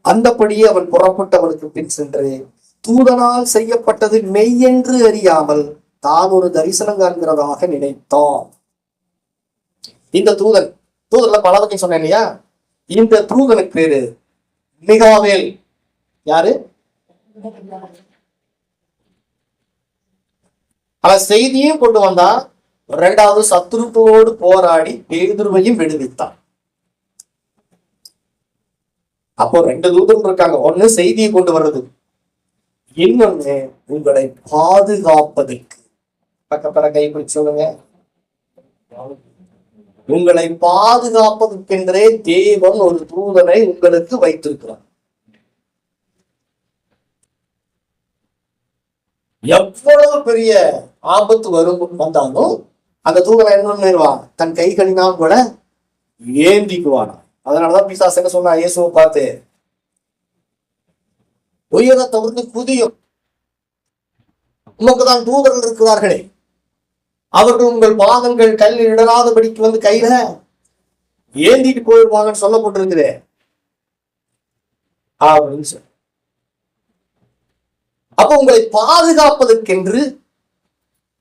[SPEAKER 1] அந்தபடியே அவன் புறப்பட்டவனுக்கு பின் சென்று தூதனால் செய்யப்பட்டது மெய்யென்று அறியாமல் தான் ஒரு தரிசனம் காண்கிறதாக நினைத்தான். இந்த தூதன்ல பல வகை சொன்னேன் இல்லையா? இந்த தூதனுக்கு பேரு மிகாவேல். யாரு? அவன் செய்தியும் கொண்டு வந்தான். இரண்டாவது சத்துருவோடு போராடி பேதுருவையும் விடுவித்தான். அப்போ ரெண்டு தூதன் இருக்காங்க. ஒண்ணு செய்தியை கொண்டு வர்றது, இன்னொன்னு உங்களை பாதுகாப்பதற்கு. பக்கப்பட கைப்பிடிச்சு சொல்லுங்க. உங்களை பாதுகாப்பதற்கென்றே தேவன் ஒரு தூதனை உங்களுக்கு வைத்திருக்கிறார். எவ்வளவு பெரிய ஆபத்து வந்தாலும் அந்த தூதனை என்ன பண்ணிடுவான்? தன் கைகளினால் கூட ஏந்திக்குவானா. அதனாலதான் பிசாசு என்ன சொன்னா இயேசுவை பார்த்து, உயரத்தை வந்து குதியும், உமக்குதான் தூதர்கள் இருக்கிறார்களே, அவர்கள் உங்கள் பாதங்கள் கல்லில் இடராதபடிக்கு வந்து கையில ஏந்திட்டு போயிடுவாங்கன்னு சொல்லப்பட்டிருக்குதே அப்படின்னு சொல்லி. அப்ப உங்களை பாதுகாப்பதற்கென்று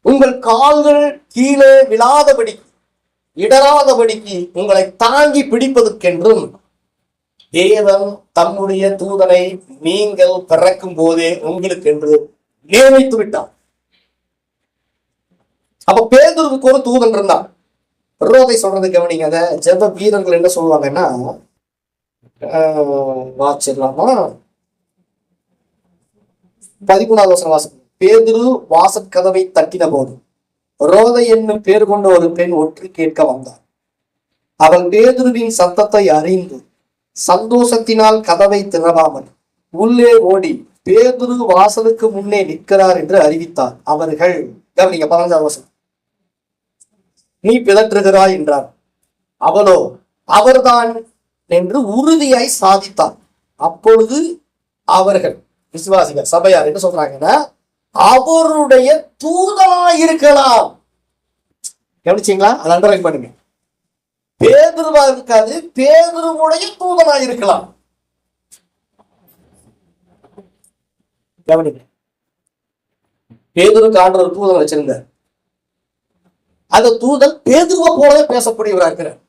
[SPEAKER 1] உங்கள் கால்கள் கீழே விழாதபடி இடராதபடிக்கு உங்களை தாங்கி பிடிப்பதற்கென்றும் தேவன் தம்முடைய தூதனை நீங்கள் பிறக்கும் போதே உங்களுக்கு என்று நியமித்து விட்டார். அப்ப பேதுருவுக்கு ஒரு தூதன் இருந்தான். ரோதை சொல்றது கவனிங்க. அத ஜெப வீரர்கள் என்ன சொல்லுவாங்கன்னா, வாசிடலாமா? 13வது வாசம். பேதுரு வாசற்கதவை தட்டின போது ரோதை என்னும் பேர் கொண்ட ஒரு பெண் ஒற்று கேட்க வந்தார். அவள் பேதுருவின் சத்தத்தை அறிந்து சந்தோஷத்தினால் கதவை திறவாமல் உள்ளே ஓடி பேதுரு வாசலுக்கு முன்னே நிற்கிறார் என்று அறிவித்தார். அவர்கள் கவனிங்க 15வது வசனம். நீ பிதற்றுகிறாய் என்றார். அவளோ அவர்தான் என்று உறுதியாய் சாதித்தார். அப்பொழுது அவர்கள் விசுவாசிகள் சபையார் என்ன சொல்றாங்கன்னா, அவருடைய தூதனாய் இருக்கலாம். கவனிச்சீங்களா? அதை அண்டர்லைன் பண்ணுங்க. பேதுருவா இருக்காது, பேதுருவுடைய தூதனாய் இருக்கலாம். கவனிங்க. பேதுருக்கு ஆண்டவர் தூதன் வச்சிருந்தார். அந்த தூதன் பேதுருவை போலவே பேசக்கூடியவரா இருக்கிறார்.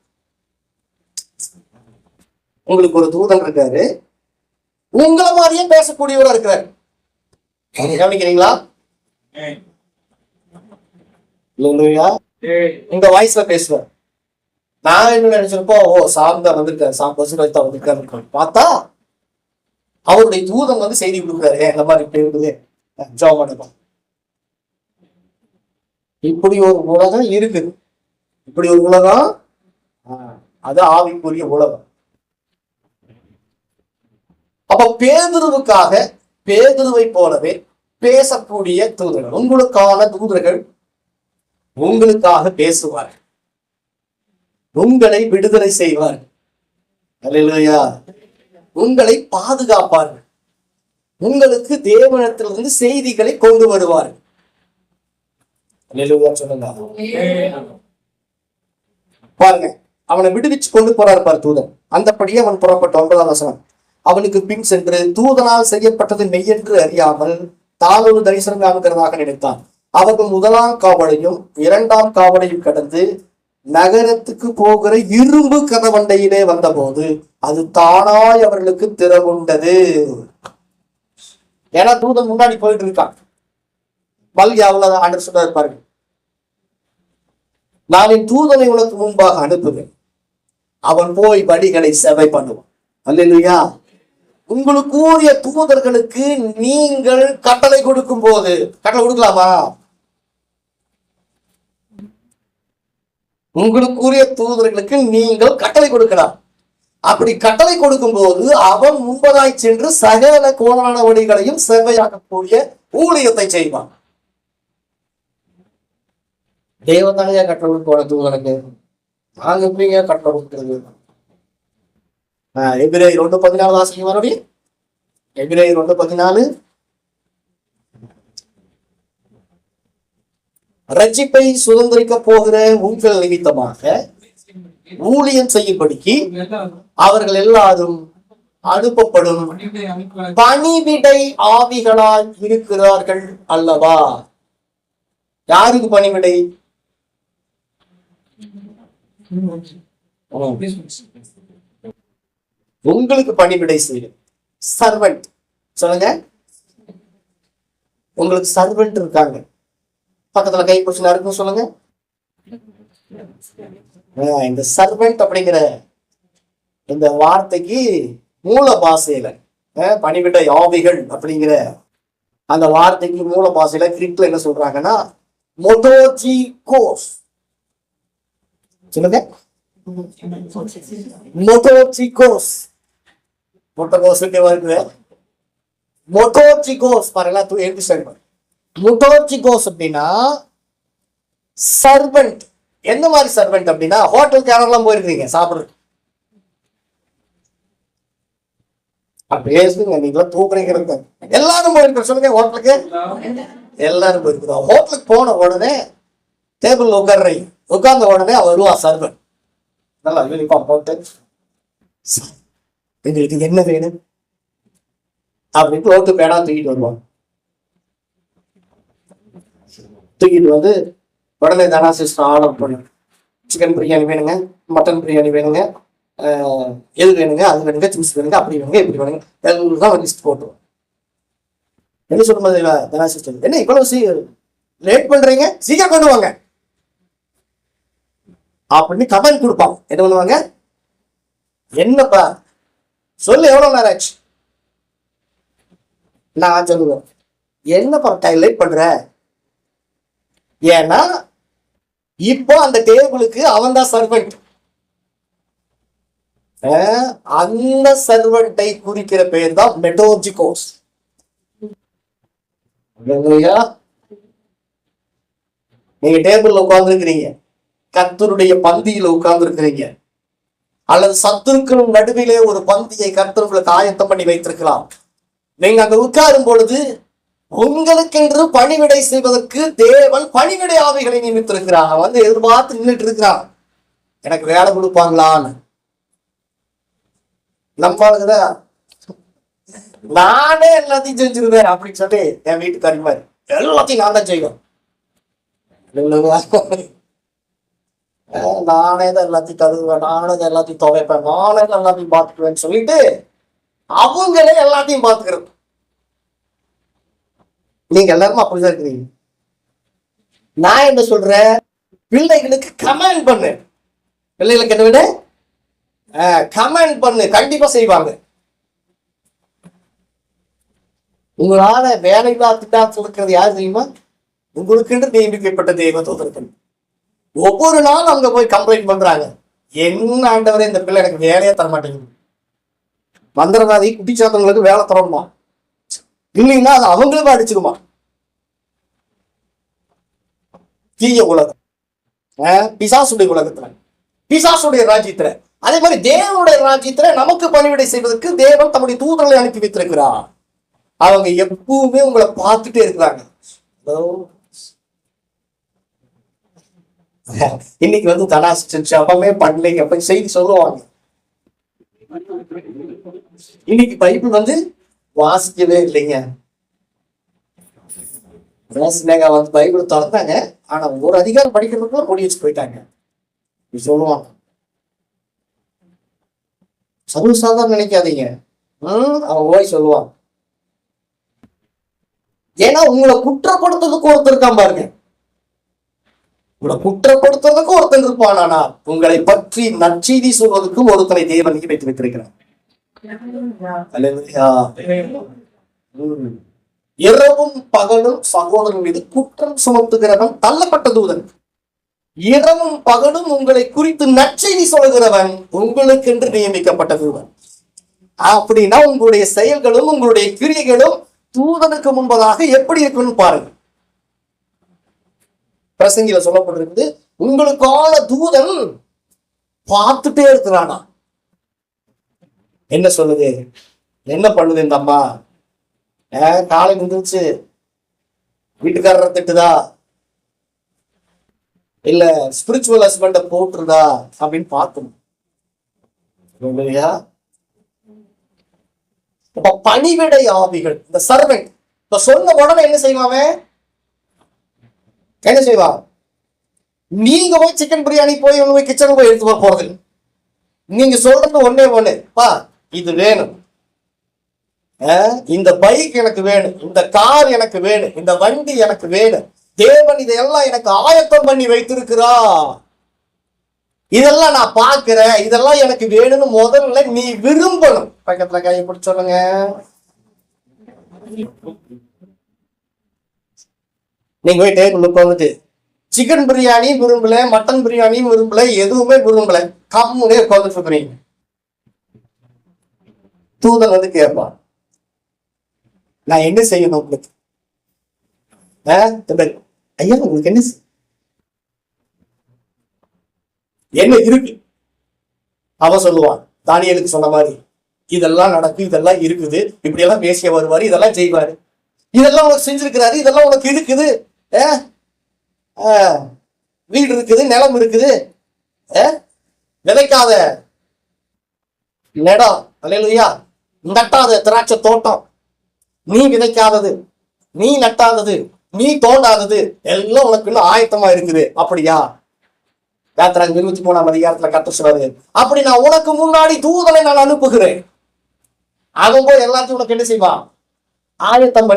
[SPEAKER 1] உங்களுக்கு ஒரு தூதன் இருக்காரு, உங்களை மாதிரியே பேசக்கூடியவரா இருக்கிறார். கவனிக்கிறீங்களா? உங்க வாய்ஸ்ல பேசுவார். நான் என்ன நினைச்சிருப்போம், ஓ சாந்தா வந்திருக்காரு, பார்த்தா அவருடைய தூதன் வந்து செய்தி கொடுக்குறாரு. இந்த மாதிரி பேருக்குது ஜோம். இப்படி ஒரு உலகம் இருக்குது. இப்படி ஒரு உலகம், அது ஆவிக்குரிய உலகம். அப்ப பேதுருவுக்காக பேதுருவை போலவே பேசக்கூடிய தூதர்கள், உங்களுக்கான தூதர்கள் உங்களுக்காக பேசுவார்கள், உங்களை விடுதலை செய்வார்கள், அல்லேலூயா, உங்களை பாதுகாப்பார்கள், உங்களுக்கு தேவனிடத்திலிருந்து செய்திகளை கொண்டு வருவார்கள். அல்லேலூயா சொல்லுங்க. பாருங்க, அவனை விடுவிச்சு கொண்டு போறாரு பாரு தூதன். அந்தபடியே அவன் புறப்பட்ட 9வது வசனம். அவனுக்கு பின் சென்று தூதனால் செய்யப்பட்டது மெய்யென்று அறியாமல் தான் ஒரு தரிசனம் காண்கிறதாக நினைத்தான். அவர்கள் 1ஆம் காவலையும் 2ஆம் காவலையும் கடந்து நகரத்துக்கு போகிற இரும்பு கதவண்டையிலே வந்தபோது அது தானாய் அவர்களுக்கு திறவுண்டது. ஏன்னா தூதன் முன்னாடி போயிட்டு இருக்கான். அவ்வளவு ஆண்டவர் சொல்ல இருப்பார்கள், நான் என் தூதனை உனக்கு முன்பாக அனுப்புவேன், அவன் போய் வழிகளை செவை பண்ணுவான். அல்லேலூயா. உங்களுக்கு கூறிய தூதர்களுக்கு நீங்கள் கட்டளை கொடுக்கும் போது, கட்டளை கொடுக்கலாமா? உங்களுக்கு கூறிய தூதர்களுக்கு நீங்கள் கட்டளை கொடுக்கலாம். அப்படி கட்டளை கொடுக்கும் போது அவன் முன்பதாய் சென்று சகல கோணான வழிகளையும் செவ்வையாக்கக்கூடிய ஊழியத்தை செய்வான். தேவன் தானே கட்டளை கொடுக்க தூதனுக்கு, நாங்க எப்படிங்க கட்டளை கொடுக்கிறது? எபிரேயர் 1:14 வாசிங்க மறுபடியும். எபிரேயர் 1:14. ரட்சிப்பை சுதந்திரிக்க போகிற உங்கள் நிமித்தமாக ஊழியம் செய்யும்படிக்கு அவர்கள் எல்லாரும் அனுப்பப்படும் பணிவிடை ஆவிகளால் இருக்கிறார்கள் அல்லவா? யாருக்கு பணிவிடை? உங்களுக்கு பணிவிடை செய்யும் சர்வெண்ட். சொல்லுங்க, உங்களுக்கு சர்வெண்ட் இருக்காங்க. பக்கத்துல கை பிடிச்சு இருக்குன்னு சொல்லுங்க. இந்த சர்வெண்ட் அப்படிங்கிற இந்த வார்த்தைக்கு மூல பாஷையில பணிவிடை ஆவிகள் அப்படிங்கிற அந்த வார்த்தைக்கு மூல பாஷையில கிரீக்ல என்ன சொல்றாங்கன்னா மொட்டோஜிகோஸ். சொல்லுங்க, மொட்டோஜிகோஸ். மொட்டோகோஸுக்கு வருது மொட்டோஜிகோஸ் பாருங்களா, எழுதி சொல்லுங்க. மொட்டோஜிகோஸ் அப்படின்னா சர்வெண்ட். என்ன மாதிரி சர்வெண்ட் அப்படின்னா, ஹோட்டலுக்கு யாரெல்லாம் போயிருக்கீங்க சாப்பிடுறது? பேசுங்க, நீங்களா தூக்குறீங்க. எல்லாரும் போயிருக்க சொல்லுங்க. ஹோட்டலுக்கு எல்லாரும் போயிருக்கிறோம். ஹோட்டலுக்கு போன உடனே டேபிள் உட்கார்ந்த உடனே வருவா சர்வெண்ட். நல்லா யூனிஃபார்ம் போட்டு, எங்களுக்கு என்ன வேணும் அப்படின்னு ரோட்டு பேடா தூக்கிட்டு வருவாங்க. தூக்கிட்டு வந்து உடனே தானா சிஸ்டர் ஆர்டர் பண்ணு. சிக்கன் பிரியாணி வேணுங்க, மட்டன் பிரியாணி வேணுங்க, எது வேணுங்க, அது வேணுங்க, ஜூஸ் வேணுங்க, அப்படி வேணுங்க, இப்படி வேணுங்க, எல்லாம் தான் லிஸ்ட் போட்டுருவோம். என்ன சொல்லும்போது தானா சிஸ்டர், என்ன இவ்வளவு லேட் பண்றீங்க, சீக்கிரம் கொண்டு வாங்க அப்படின்னு கமெண்ட் கொடுப்பாங்க. என்ன பண்ணுவாங்க, என்னப்பா சொல்லு, எவ்வளவு நேரம் ஆச்சு? நான் சொல்லுவேன், என்னப்பா லேட் பண்ற? ஏன்னா இப்போ அந்த டேபிளுக்கு அவன் தான் சர்வெண்ட். அந்த சர்வெண்டை குறிக்கிற பேர் தான் மெட்டோஜிகோஸ். நீங்க டேபிள்ல உட்கார்ந்து இருக்கிறீங்க, கர்த்தருடைய பந்தியில உட்கார்ந்து இருக்கிறீங்க, அல்லது சத்துருக்கள் நடுவிலே ஒரு பந்தியை கர்த்தர் உங்களுக்கு ஆயத்தம் பண்ணி வைத்திருக்கலாம். நீங்க அங்க உட்காரும் பொழுது உங்களுக்கென்று பணிவிடை செய்வதற்கு தேவன் பணிவிடை ஆவிகளை நியமித்திருக்கிறான். வந்து எதிர்பார்த்து நின்றுட்டு இருக்கிறான், எனக்கு வேலை கொடுப்பாங்களான்னு. நம்மளுக்குதான் நானே எல்லாத்தையும் செஞ்சிருவேன் அப்படின்னு சொல்லி என் வீட்டுக்காரி மாதிரி எல்லாத்தையும் நான் தான் செய்வேன். நானே தான் எல்லாத்தையும் கழுவுவேன், நானே தான் எல்லாத்தையும் துவைப்பேன், நானே தான் எல்லாத்தையும் பார்த்துக்குவேன்னு சொல்லிட்டு அவங்களே எல்லாத்தையும் பார்த்துக்கிறது. நீங்க எல்லாரும் அப்படிதான் இருக்கிறீங்க. நான் என்ன சொல்றேன், பிள்ளைகளுக்கு கமெண்ட் பண்ணு. பிள்ளைகளுக்கு என்ன விட கமெண்ட் பண்ணு, கண்டிப்பா செய்வாங்க. உங்களால வேலையில்லா திட்டாத்து இருக்கிறது யாரு தெரியுமா? உங்களுக்கு நியமிக்கப்பட்ட தெய்வ தூதர்கள். ஒவ்வொரு நாளும் அங்க போய் கம்ப்ளைண்ட் பண்றாங்க, என்ன ஆண்டவரே இந்த பிள்ளை எனக்கு வேலையே தர மாட்டேங்குது. மந்திரவாதி குட்டிச்சாத்தவங்களுக்கு வேலை தரணுமா, இல்லைன்னா அது அவங்களும் அடிச்சிருமா. தீய உலகம், பிசாசுடைய உலகத்துல, பிசாசுடைய ராஜ்யத்துல. அதே மாதிரி தேவனுடைய ராஜ்யத்துல நமக்கு பணிவிடை செய்வதற்கு தேவன் தம்முடைய தூதர்களை அனுப்பி வைத்திருக்கிறார். அவங்க எப்பவுமே உங்களை பார்த்துட்டே இருக்கிறாங்க. இன்னைக்கு வந்து தனாசமே பண்ணலைங்க அப்ப செய்தி சொல்லுவாங்க. இன்னைக்கு பைபிள் வந்து வாசிக்கவே இல்லைங்க. வந்து பைபிள் திறந்தாங்க, ஆனா ஒரு அதிகாரம் படிக்கிறதுக்குள்ள கொடி வச்சு போயிட்டாங்க சொல்லுவாங்க. சர்வசாதாரணம் நினைக்காதீங்க, அவன் போய் சொல்லுவான். ஏன்னா உங்களை குற்றப்படுத்துறதுக்கு ஒருத்தர் இருக்கான் பாருங்க. உங்களை குற்றப்படுத்துறதுக்கும் ஒருத்தன் இருப்பான். ஆனா உங்களை பற்றி நற்செய்தி சொல்வதற்கும் ஒருத்தனை தேவன் வைத்து வைத்திருக்கிறான். இரவும் பகலும் சகோதரன் மீது குற்றம் சுமத்துகிறவன் தள்ளப்பட்ட தூதன். இரவும் பகலும் உங்களை குறித்து நற்செய்தி சொல்கிறவன் உங்களுக்கு என்று நியமிக்கப்பட்ட தூதன். அப்படின்னா உங்களுடைய செயல்களும் உங்களுடைய கிரியைகளும் தூதனுக்கு முன்பதாக எப்படி இருக்குன்னு பாருங்க. பிரசங்கில சொல்லப்பட்டிருக்குது, உங்களுக்கான தூதன் பார்த்துட்டே இருக்கிறானா. என்ன சொல்லுது, என்ன பண்ணுது இந்த அம்மா? காலை நின்றுச்சு, வீட்டுக்காரரை திட்டுதா, இல்ல ஸ்பிரிச்சுவல் ஹஸ்பண்ட போட்டுருதா அப்படின்னு பார்க்கணும் இல்லையா? இப்ப பணிவிடை ஆவிகள், இந்த சர்வெண்ட் இப்ப சொன்ன உடனே என்ன செய்வாங்க? என்ன செய்வா? நீங்க போய் சிக்கன் பிரியாணி போய் உங்க போய் கிச்சனுக்கு போய் எடுத்து போறது. நீங்க சொல்றது ஒன்னே ஒண்ணு, பா இது வேணும், இந்த பைக் எனக்கு வேணும், இந்த கார் எனக்கு வேணும், இந்த வண்டி எனக்கு வேணும், தேவன் இதையெல்லாம் எனக்கு ஆயத்தம் பண்ணி வைத்திருக்கிறா, இதெல்லாம் நான் பாக்குறேன், இதெல்லாம் எனக்கு வேணும்னு முதல்ல நீ விரும்பணும். பக்கத்துல கையை பிடிச்சு சொல்லுங்க. நீங்க போய் டேபிளுக்கு வந்துட்டு சிக்கன் பிரியாணியும் விரும்பல, மட்டன் பிரியாணியும் விரும்பல, எதுவுமே விரும்பல, கம்முனே உட்காந்துட்டு இருக்கிறீங்க. தூதன் வந்து கேட்பான், நான் என்ன செய்யணும் உங்களுக்கு? ஐயா உங்களுக்கு என்ன இருக்கு? அவன் சொல்லுவான், தானியேலுக்கு சொன்ன மாதிரி இதெல்லாம் நடக்கும், இதெல்லாம் இருக்குது, இப்படி எல்லாம் பேசிய வருவாரு, இதெல்லாம் செய்வாரு, இதெல்லாம் உனக்கு செஞ்சிருக்கிறாரு, இதெல்லாம் உனக்கு இருக்குது, வீடு இருக்குது, நிலம் இருக்குது, விதைக்காத நிலம், அல்லேலூயா, நட்டாத திராட்சை தோட்டம், நீ விதைக்காதது, நீ நட்டாதது, நீ தோண்டாதது எல்லாம் உனக்கு இன்னும் ஆயத்தமா இருக்குது. அப்படியா? யாத்திராகமம் 23ஆம் அதிகாரத்துல கர்த்தர் சொல்றாரு, அப்படி நான் உனக்கு முன்னாடி தூதனை நான் அனுப்புகிறேன், அவன் போய் எல்லாத்தையும் உனக்கு என்ன செய்வான்? ஆயத்தம்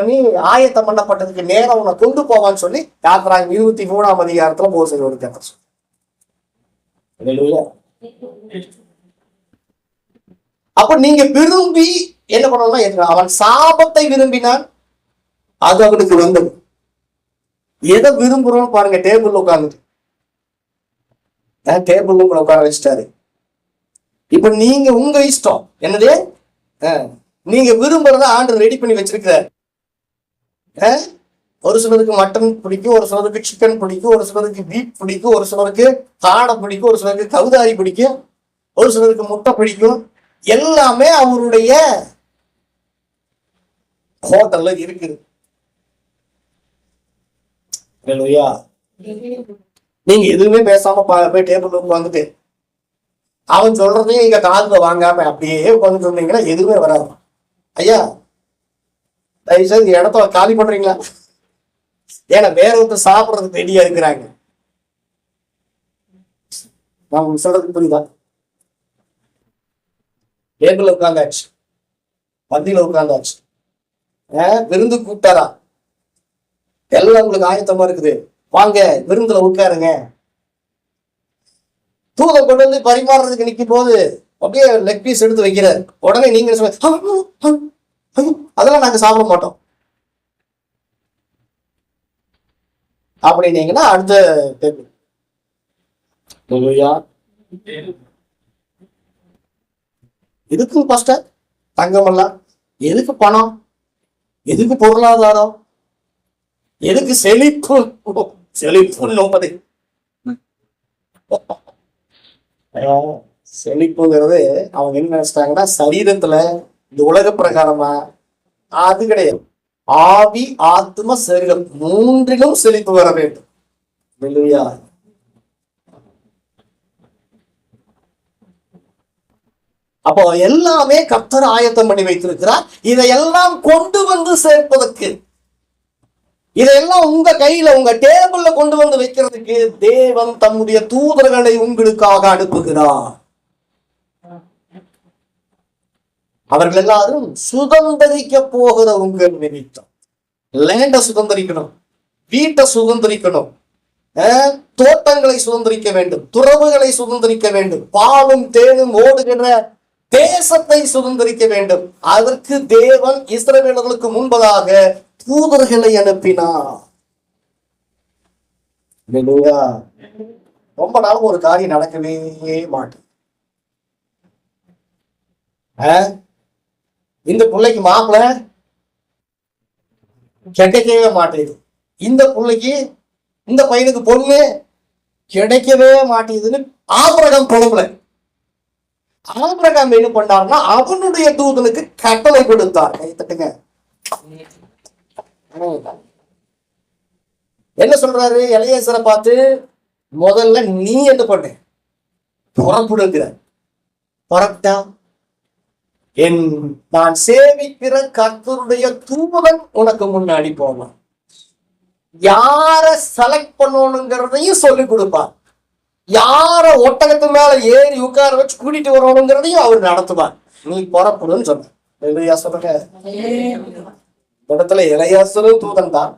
[SPEAKER 1] பண்ணப்பட்டதுக்கு நேரம் உன்னை கொண்டு போவான்னு சொல்லி யாத்திராகமம் 23ஆம் அதிகாரத்துல மோசேயோடு கர்த்தர் சொல்றாரு. அப்ப நீங்க விரும்பி என்ன பண்ணணும்னா, அவன் சாபத்தை விரும்பினான், அது அவனுக்கு வந்தது. எதை விரும்புறோம்னு பாருங்க. டேபிள் உட்காந்துட்டு டேபிள் உங்களை உட்கார வச்சுட்டாரு. இப்ப நீங்க உங்க இஷ்டம் என்னது, நீங்க விரும்புறத ஆண்டவர் ரெடி பண்ணி வச்சிருக்கிறார். ஒரு சிலருக்கு மட்டன் பிடிக்கும், ஒரு சிலருக்கு சிக்கன் பிடிக்கும், ஒரு சிலருக்கு பீஃப் பிடிக்கும், ஒரு சிலருக்கு காடை பிடிக்கும், ஒரு சிலருக்கு கவுதாரி பிடிக்கும், ஒரு சிலருக்கு முட்டை பிடிக்கும். எல்லாமே அவருடைய ஹோட்டல்ல இருக்குது. நீங்க எதுவுமே பேசாம போய் டேபிள் உட்காந்துட்டு அவன் சொல்றதையும் இங்க காதுல வாங்காம அப்படியே உட்காந்து சொன்னீங்கன்னா எதுவுமே வராது. ஐயா தயவுசெய்து இடத்த காலி பண்றீங்களா? ஏன்னா வேற ஒருத்தர் சாப்பிடுறதுக்கு ரெடியா இருக்கிறாங்க. நான் உங்களுக்கு சொல்றதுக்கு புரியுதா? டேபிள்ல உட்காந்தாச்சு, மத்தியில உட்காந்தாச்சு, விருந்து கூப்பிட்டாரா, எல்லாம் உங்களுக்கு ஆயத்தமா இருக்குது, வாங்க விருந்துல உட்காருங்க. தூதம் கொண்டு வந்து பரிமாறுறதுக்கு நிற்கும் போது அப்படியே லெக் பீஸ் எடுத்து வைக்கிறார். உடனே நீங்க அதெல்லாம் நாங்க சாப்பிட மாட்டோம் அப்படின்னீங்கன்னா அடுத்த டேபிள். எதுக்கு பாஸ்டர் தங்கமெல்லாம்? எதுக்கு பணம்? எதுக்கு பொருளாதாரம்? எதுக்கு செழிப்பு? செழிப்புங்கிறது அவங்க என்ன நினைச்சிட்டாங்கன்னா, சரீரத்துல இந்த உலக பிரகாரமா அது கிடையாது. ஆவி ஆத்ம சரீரம் மூன்றிலும் செழிப்பு வர வேண்டும். இல்லையா? அப்போ எல்லாமே கர்த்தர் ஆயத்தம் பண்ணி வைத்திருக்கிறார். இதையெல்லாம் கொண்டு வந்து சேர்ப்பதற்கு, இதெல்லாம் உங்க கையில உங்க டேபிள்ல கொண்டு வந்து வைக்கிறதுக்கு தேவன் தம்முடைய தூதர்களை உங்களுக்காக அனுப்புகிறார். அவர்கள் எல்லாரும் சுதந்திரிக்க போகிற உங்கள் நிமித்தம். லேண்ட சுதந்திரிக்கணும், வீட்டை சுதந்திரிக்கணும், தோட்டங்களை சுதந்திரிக்க வேண்டும், துறவுகளை சுதந்திரிக்க வேண்டும், பாலும் தேனும் ஓடுகிற தேசத்தை சுதந்திரிக்க வேண்டும். அதற்கு தேவன் இஸ்ரவேலர்களுக்கு முன்பதாக தூதர்களை அனுப்பினார். ரொம்ப நாளும் ஒரு காரியம் நடக்கவே மாட்டேன். இந்த பிள்ளைக்கு மாப்பிள்ளை கிடைக்கவே மாட்டேங்குது, இந்த பிள்ளைக்கு இந்த பையனுக்கு பொண்ணு கிடைக்கவே மாட்டேங்குதுன்னு ஆபிரகாம் புலம்புல. ஆபிரகாம் என்ன பண்ணார்னா அவனுடைய தூதனுக்கு கட்டளை கொடுத்தார். கைத்தட்டுங்க. என்ன சொல்றாரு? எலியேசரை பார்த்து, முதல்ல நீ என்ன பண்ண, புறப்படுங்கிற. புறப்பட்டா நான் சேவிக்கிற கர்த்தருடைய தூதன் உனக்கு முன்னாடி போவான். யார செலக்ட் பண்ணணுங்கிறதையும் சொல்லி கொடுப்பார். யார ஒட்டகத்து மேல ஏறி உட்கார வச்சு கூட்டிட்டு வரணுங்கிறதையும் அவர் நடத்துவார். நீ புறப்படுன்னு சொன்ன. இடத்துல இளையாசரும் தூதன் தான்,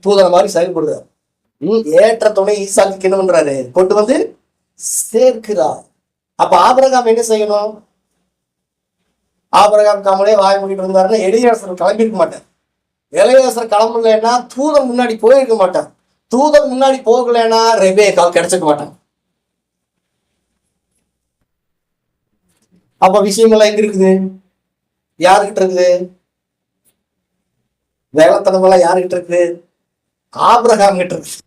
[SPEAKER 1] தூதன் மாதிரி செயல்படுறார். ஏற்ற துணை ஈசாக்கு என்ன பண்றாரு, கொண்டு வந்து சேர்க்கிறார். அப்ப ஆபிரகாம் என்ன செய்யணும்? ஆபிரகாம் காமலே வாய் மூடிட்டு இருந்தாருன்னா எலியாசர் கிளம்பிருக்க மாட்டார். இளையாசர் கிளம்பலன்னா தூதன் முன்னாடி போயிருக்க மாட்டான். தூதன் முன்னாடி போகலன்னா ரெபேக்கால் கிடைச்சிக்க மாட்டான். அப்ப விஷயங்கள்லாம் எங்க இருக்குது, யாருக்கிட்ட இருக்குது? வேலைத்தனமெல்லாம் யாருக்கிட்ட இருக்குது? ஆபிரகாம் கிட்ட இருக்கு.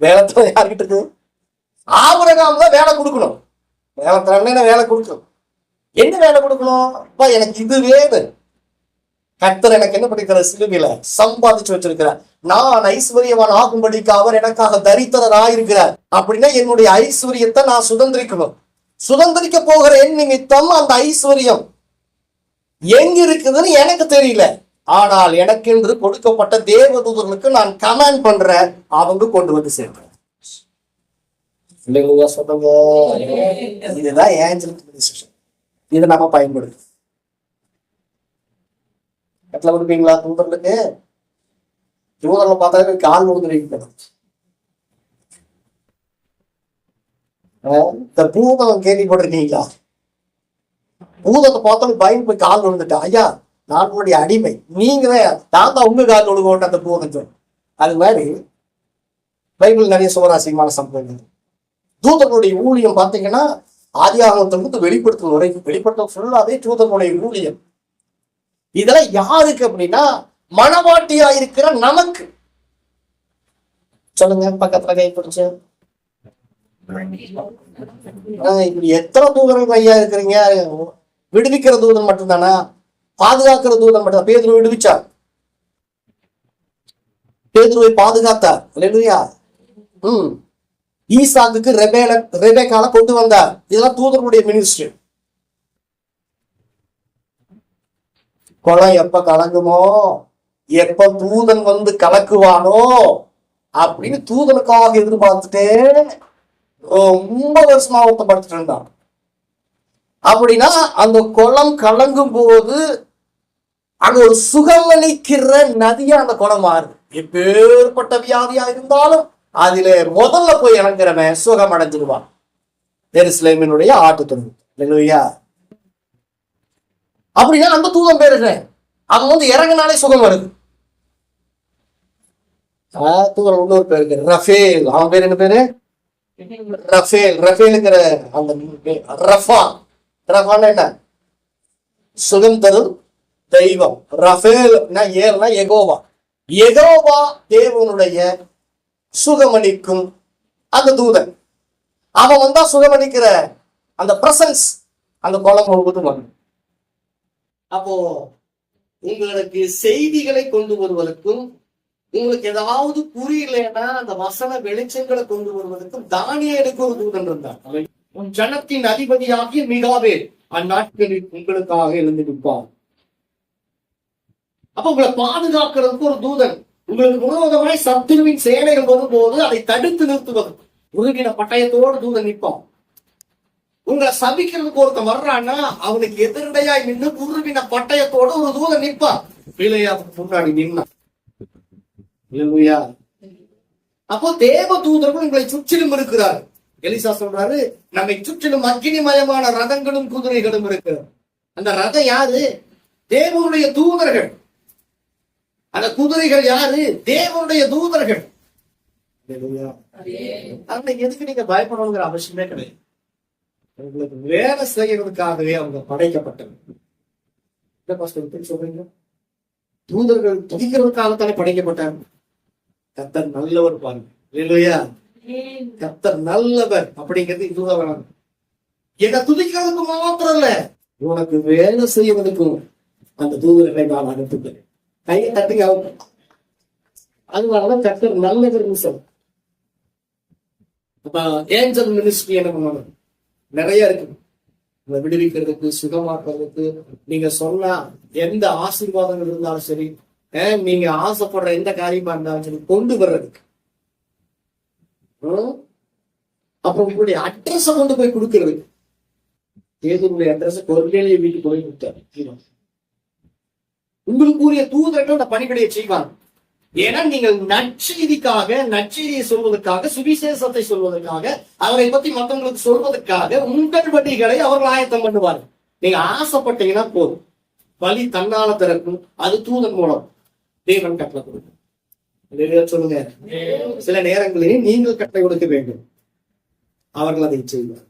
[SPEAKER 1] வேலைத்தனம் யாருக்கிட்ட இருக்கு? ஆபிரகாம் தான் வேலை கொடுக்கணும். வேலைத்தனம் வேலை கொடுக்கணும். என்ன வேலை கொடுக்கணும்? அப்பா எனக்கு இது வேணும். கர்த்தர் எனக்கு என்ன பண்ணிக்கிற, சிலுவையில சம்பாதிச்சு வச்சிருக்கிறார். நான் ஐஸ்வர்யவான் ஆகும்படிக்கு அவர் எனக்காக தரித்திரராயிருக்கிறார். அப்படின்னா என்னுடைய ஐஸ்வர்யத்தை நான் சுதந்திரிக்கணும். சுதந்திரிக்க போகிற என் நிமித்தம் அந்த ஐஸ்வர்யம் எங்க இருக்குதுன்னு எனக்கு தெரியல. ஆனால் எனக்கு என்று கொடுக்கப்பட்ட தேவதூதர்களுக்கு நான் கமாண்ட் பண்றேன், அவங்க கொண்டு வந்து சேர்க்கிறேன். இல்லைங்களா சொல்லுங்க. இதுதான் ஏஞ்சலிக் மினிஸ்ட்ரி. இதை நம்ம பயன்படுத்து. கட்டளை கொடுப்பீங்களா தூதர்களுக்கு? தூதர்களை பார்த்தா கால் விழுந்துருக்கணும். இந்த பூதம் கேள்விப்பட்டிருக்கீங்களா? பூதத்தை பார்த்தாலும் பயந்து போய் கால் விழுந்துட்டா, ஐயா நான் உங்களுடைய அடிமை, நீங்க தான் உங்க கால் விழுவோம் அந்த பூதம். அது மாதிரி பைபிள் நிறைய சுவராசியமான சம்பவங்கள். தூதர்களுடைய ஊழியம் பார்த்தீங்கன்னா ஆதியாகமத்திலிருந்து வெளிப்படுத்தும் வரைக்கும், வெளிப்படுத்தும் ஃபுல்லாவே தூதர்களுடைய ஊழியம். இதெல்லாம் யாருக்கு அப்படின்னா மனவாட்டியா இருக்கிற நமக்கு. சொல்லுங்க, பக்கத்துல கை பிடிச்சு. இப்படி எத்தனை தூதர்கள் ஐயா இருக்கிறீங்க? விடுவிக்கிற தூதன் மட்டும்தானா? பாதுகாக்கிற தூதன் மட்டும்? பேதுருவை விடுவிச்சார், பேதுருவை பாதுகாத்தார். இல்லையா? ஈசாக்குக்கு ரெபேக்கால கொண்டு வந்தார். இதெல்லாம் தூதர்களுடைய மினிஸ்ட்ரி. குளம் எப்ப கலங்குமோ, எப்ப தூதன் வந்து கலக்குவானோ அப்படின்னு தூதனுக்காக எதிர்பார்த்துட்டே ரொம்ப வருஷமா ஒருத்தப்படுத்திட்டு இருந்தான். அப்படின்னா அந்த குளம் கலங்கும் போது அங்க ஒரு சுகமளிக்கிற நதியா அந்த குளம் மாறுது. எப்பேற்பட்ட வியாதியா இருந்தாலும் அதுல முதல்ல போய் இறங்குறவன் சுகம் அடைஞ்சிடுவான். எருசலேமினுடைய ஆட்டு துணி. இல்லையா? அப்படின்னா அந்த தூதன் பேரு அவன் வந்து இறங்கினாலே சுகம் வருது. தூதன் இன்னொரு பேரு இருக்கு, ரஃபேல். அவன் பேர் என்ன பேரு? ரஃபேல். ரஃபேலுங்கிற அந்த ரஃபா, ரஃபான்னா என்ன? சுகம் தரும் தெய்வம். ரஃபேல் ஏர்னா எகோவா. எகோவா தேவனுடைய சுகமளிக்கும் அந்த தூதன். அவன் வந்தா சுகமளிக்கிற அந்த பிரசன்ஸ் அந்த குளம் முழுவதும் வரும். அப்போ உங்களுக்கு செய்திகளை கொண்டு வருவதற்கும், உங்களுக்கு ஏதாவது புரியலன்னா அந்த வசன வெளிச்சங்களை கொண்டு வருவதற்கும் தானியேலுக்கு ஒரு தூதன் இருந்தார். உன் ஜனத்தின் அதிபதியாகிய மிகாவேல் அந்நாட்களில் உங்களுக்காக எழுந்து நிற்பார். அப்ப உங்களை பாதுகாக்கிறதுக்கு ஒரு தூதன். உங்களுக்கு விரோதமாய் சத்துருவின் சேனைகள் வரும்போது அதை தடுத்து நிறுத்துவது உருகின பட்டயத்தோடு தூதன் நிற்பான். உங்களை சபிக்கிறதுக்கு ஒருத்தன் வர்றான்னா அவனுக்கு எதிரடையாய் நின்று உருவின பட்டயத்தோட ஒரு தூதன் நிற்பான். பிள்ளையாவுக்கு முன்னாடி நின்னா. அப்போ தேவ தூதர்கள் உங்களை சுற்றிலும் இருக்கிறார். எலிசா சொல்றாரு, நம்மை சுற்றிலும் அக்கினிமயமான ரதங்களும் குதிரைகளும் இருக்கிறார். அந்த ரதம் யாரு? தேவனுடைய தூதர்கள். அந்த குதிரைகள் யாரு? தேவனுடைய தூதர்கள். எதுக்கு நீங்க பயப்படணுங்கிற அவசியமே கிடையாது. உங்களுக்கு வேலை செய்யறதுக்காகவே அவங்க படைக்கப்பட்டவங்க. சொல்றீங்க, தூதர்கள் துதிக்கிறதுக்காகத்தானே படைக்கப்பட்டாங்க. கர்த்தர் நல்லவர் பாருங்க. இல்லையா? கர்த்தர் நல்லவர் அப்படிங்கிறது இதுதான். என்ன துதிக்கிறதுக்கு மாத்திரம் இல்ல, உனக்கு வேலை செய்வதற்கும் அந்த தூதர்களை நான் அனுப்புகிறேன். கையை தட்டுங்க. அதனாலதான் கர்த்தர் நல்லவர்னு சொல்றோம். அப்ப ஏஞ்சல் மினிஸ்ட்ரி என்ன பண்ணணும்? நிறைய இருக்கு. உங்களை விடுவிக்கிறதுக்கு, சுகமாக்குறதுக்கு, நீங்க சொன்னா எந்த ஆசீர்வாதங்கள் இருந்தாலும் சரி, நீங்க ஆசைப்படுற எந்த காரியமா இருந்தாலும் சரி கொண்டு வர்றதுக்கு. அப்புறம் உங்களுடைய அட்ரஸ கொண்டு போய் கொடுக்கறது. பேதுருடைய அட்ரஸ் கொர்நேலிய வீட்டுக்கு போய் கொடுத்தாரு. உங்களுக்கு உரிய தூதர்கள் அந்த பணிகளை செய்வாங்க. ஏன்னா நீங்கள் நற்செய்திக்காக, நற்செய்தியை சொல்வதற்காக, சுவிசேஷத்தை சொல்வதற்காக, அவரை பத்தி மற்றவங்களுக்கு சொல்வதற்காக உங்கள் வழிகளை அவர்கள் ஆயத்தம் பண்ணுவார்கள். நீங்க ஆசைப்பட்டீங்கன்னா போதும், வழி தன்னால திறக்கும். அது தூதன் மூலம் தேவன் கட்டளை கொடுக்கும். சொல்லுங்க, சில நேரங்களில் நீங்கள் கட்டளை கொடுக்க வேண்டும், அவர்கள் அதை செய்வார்.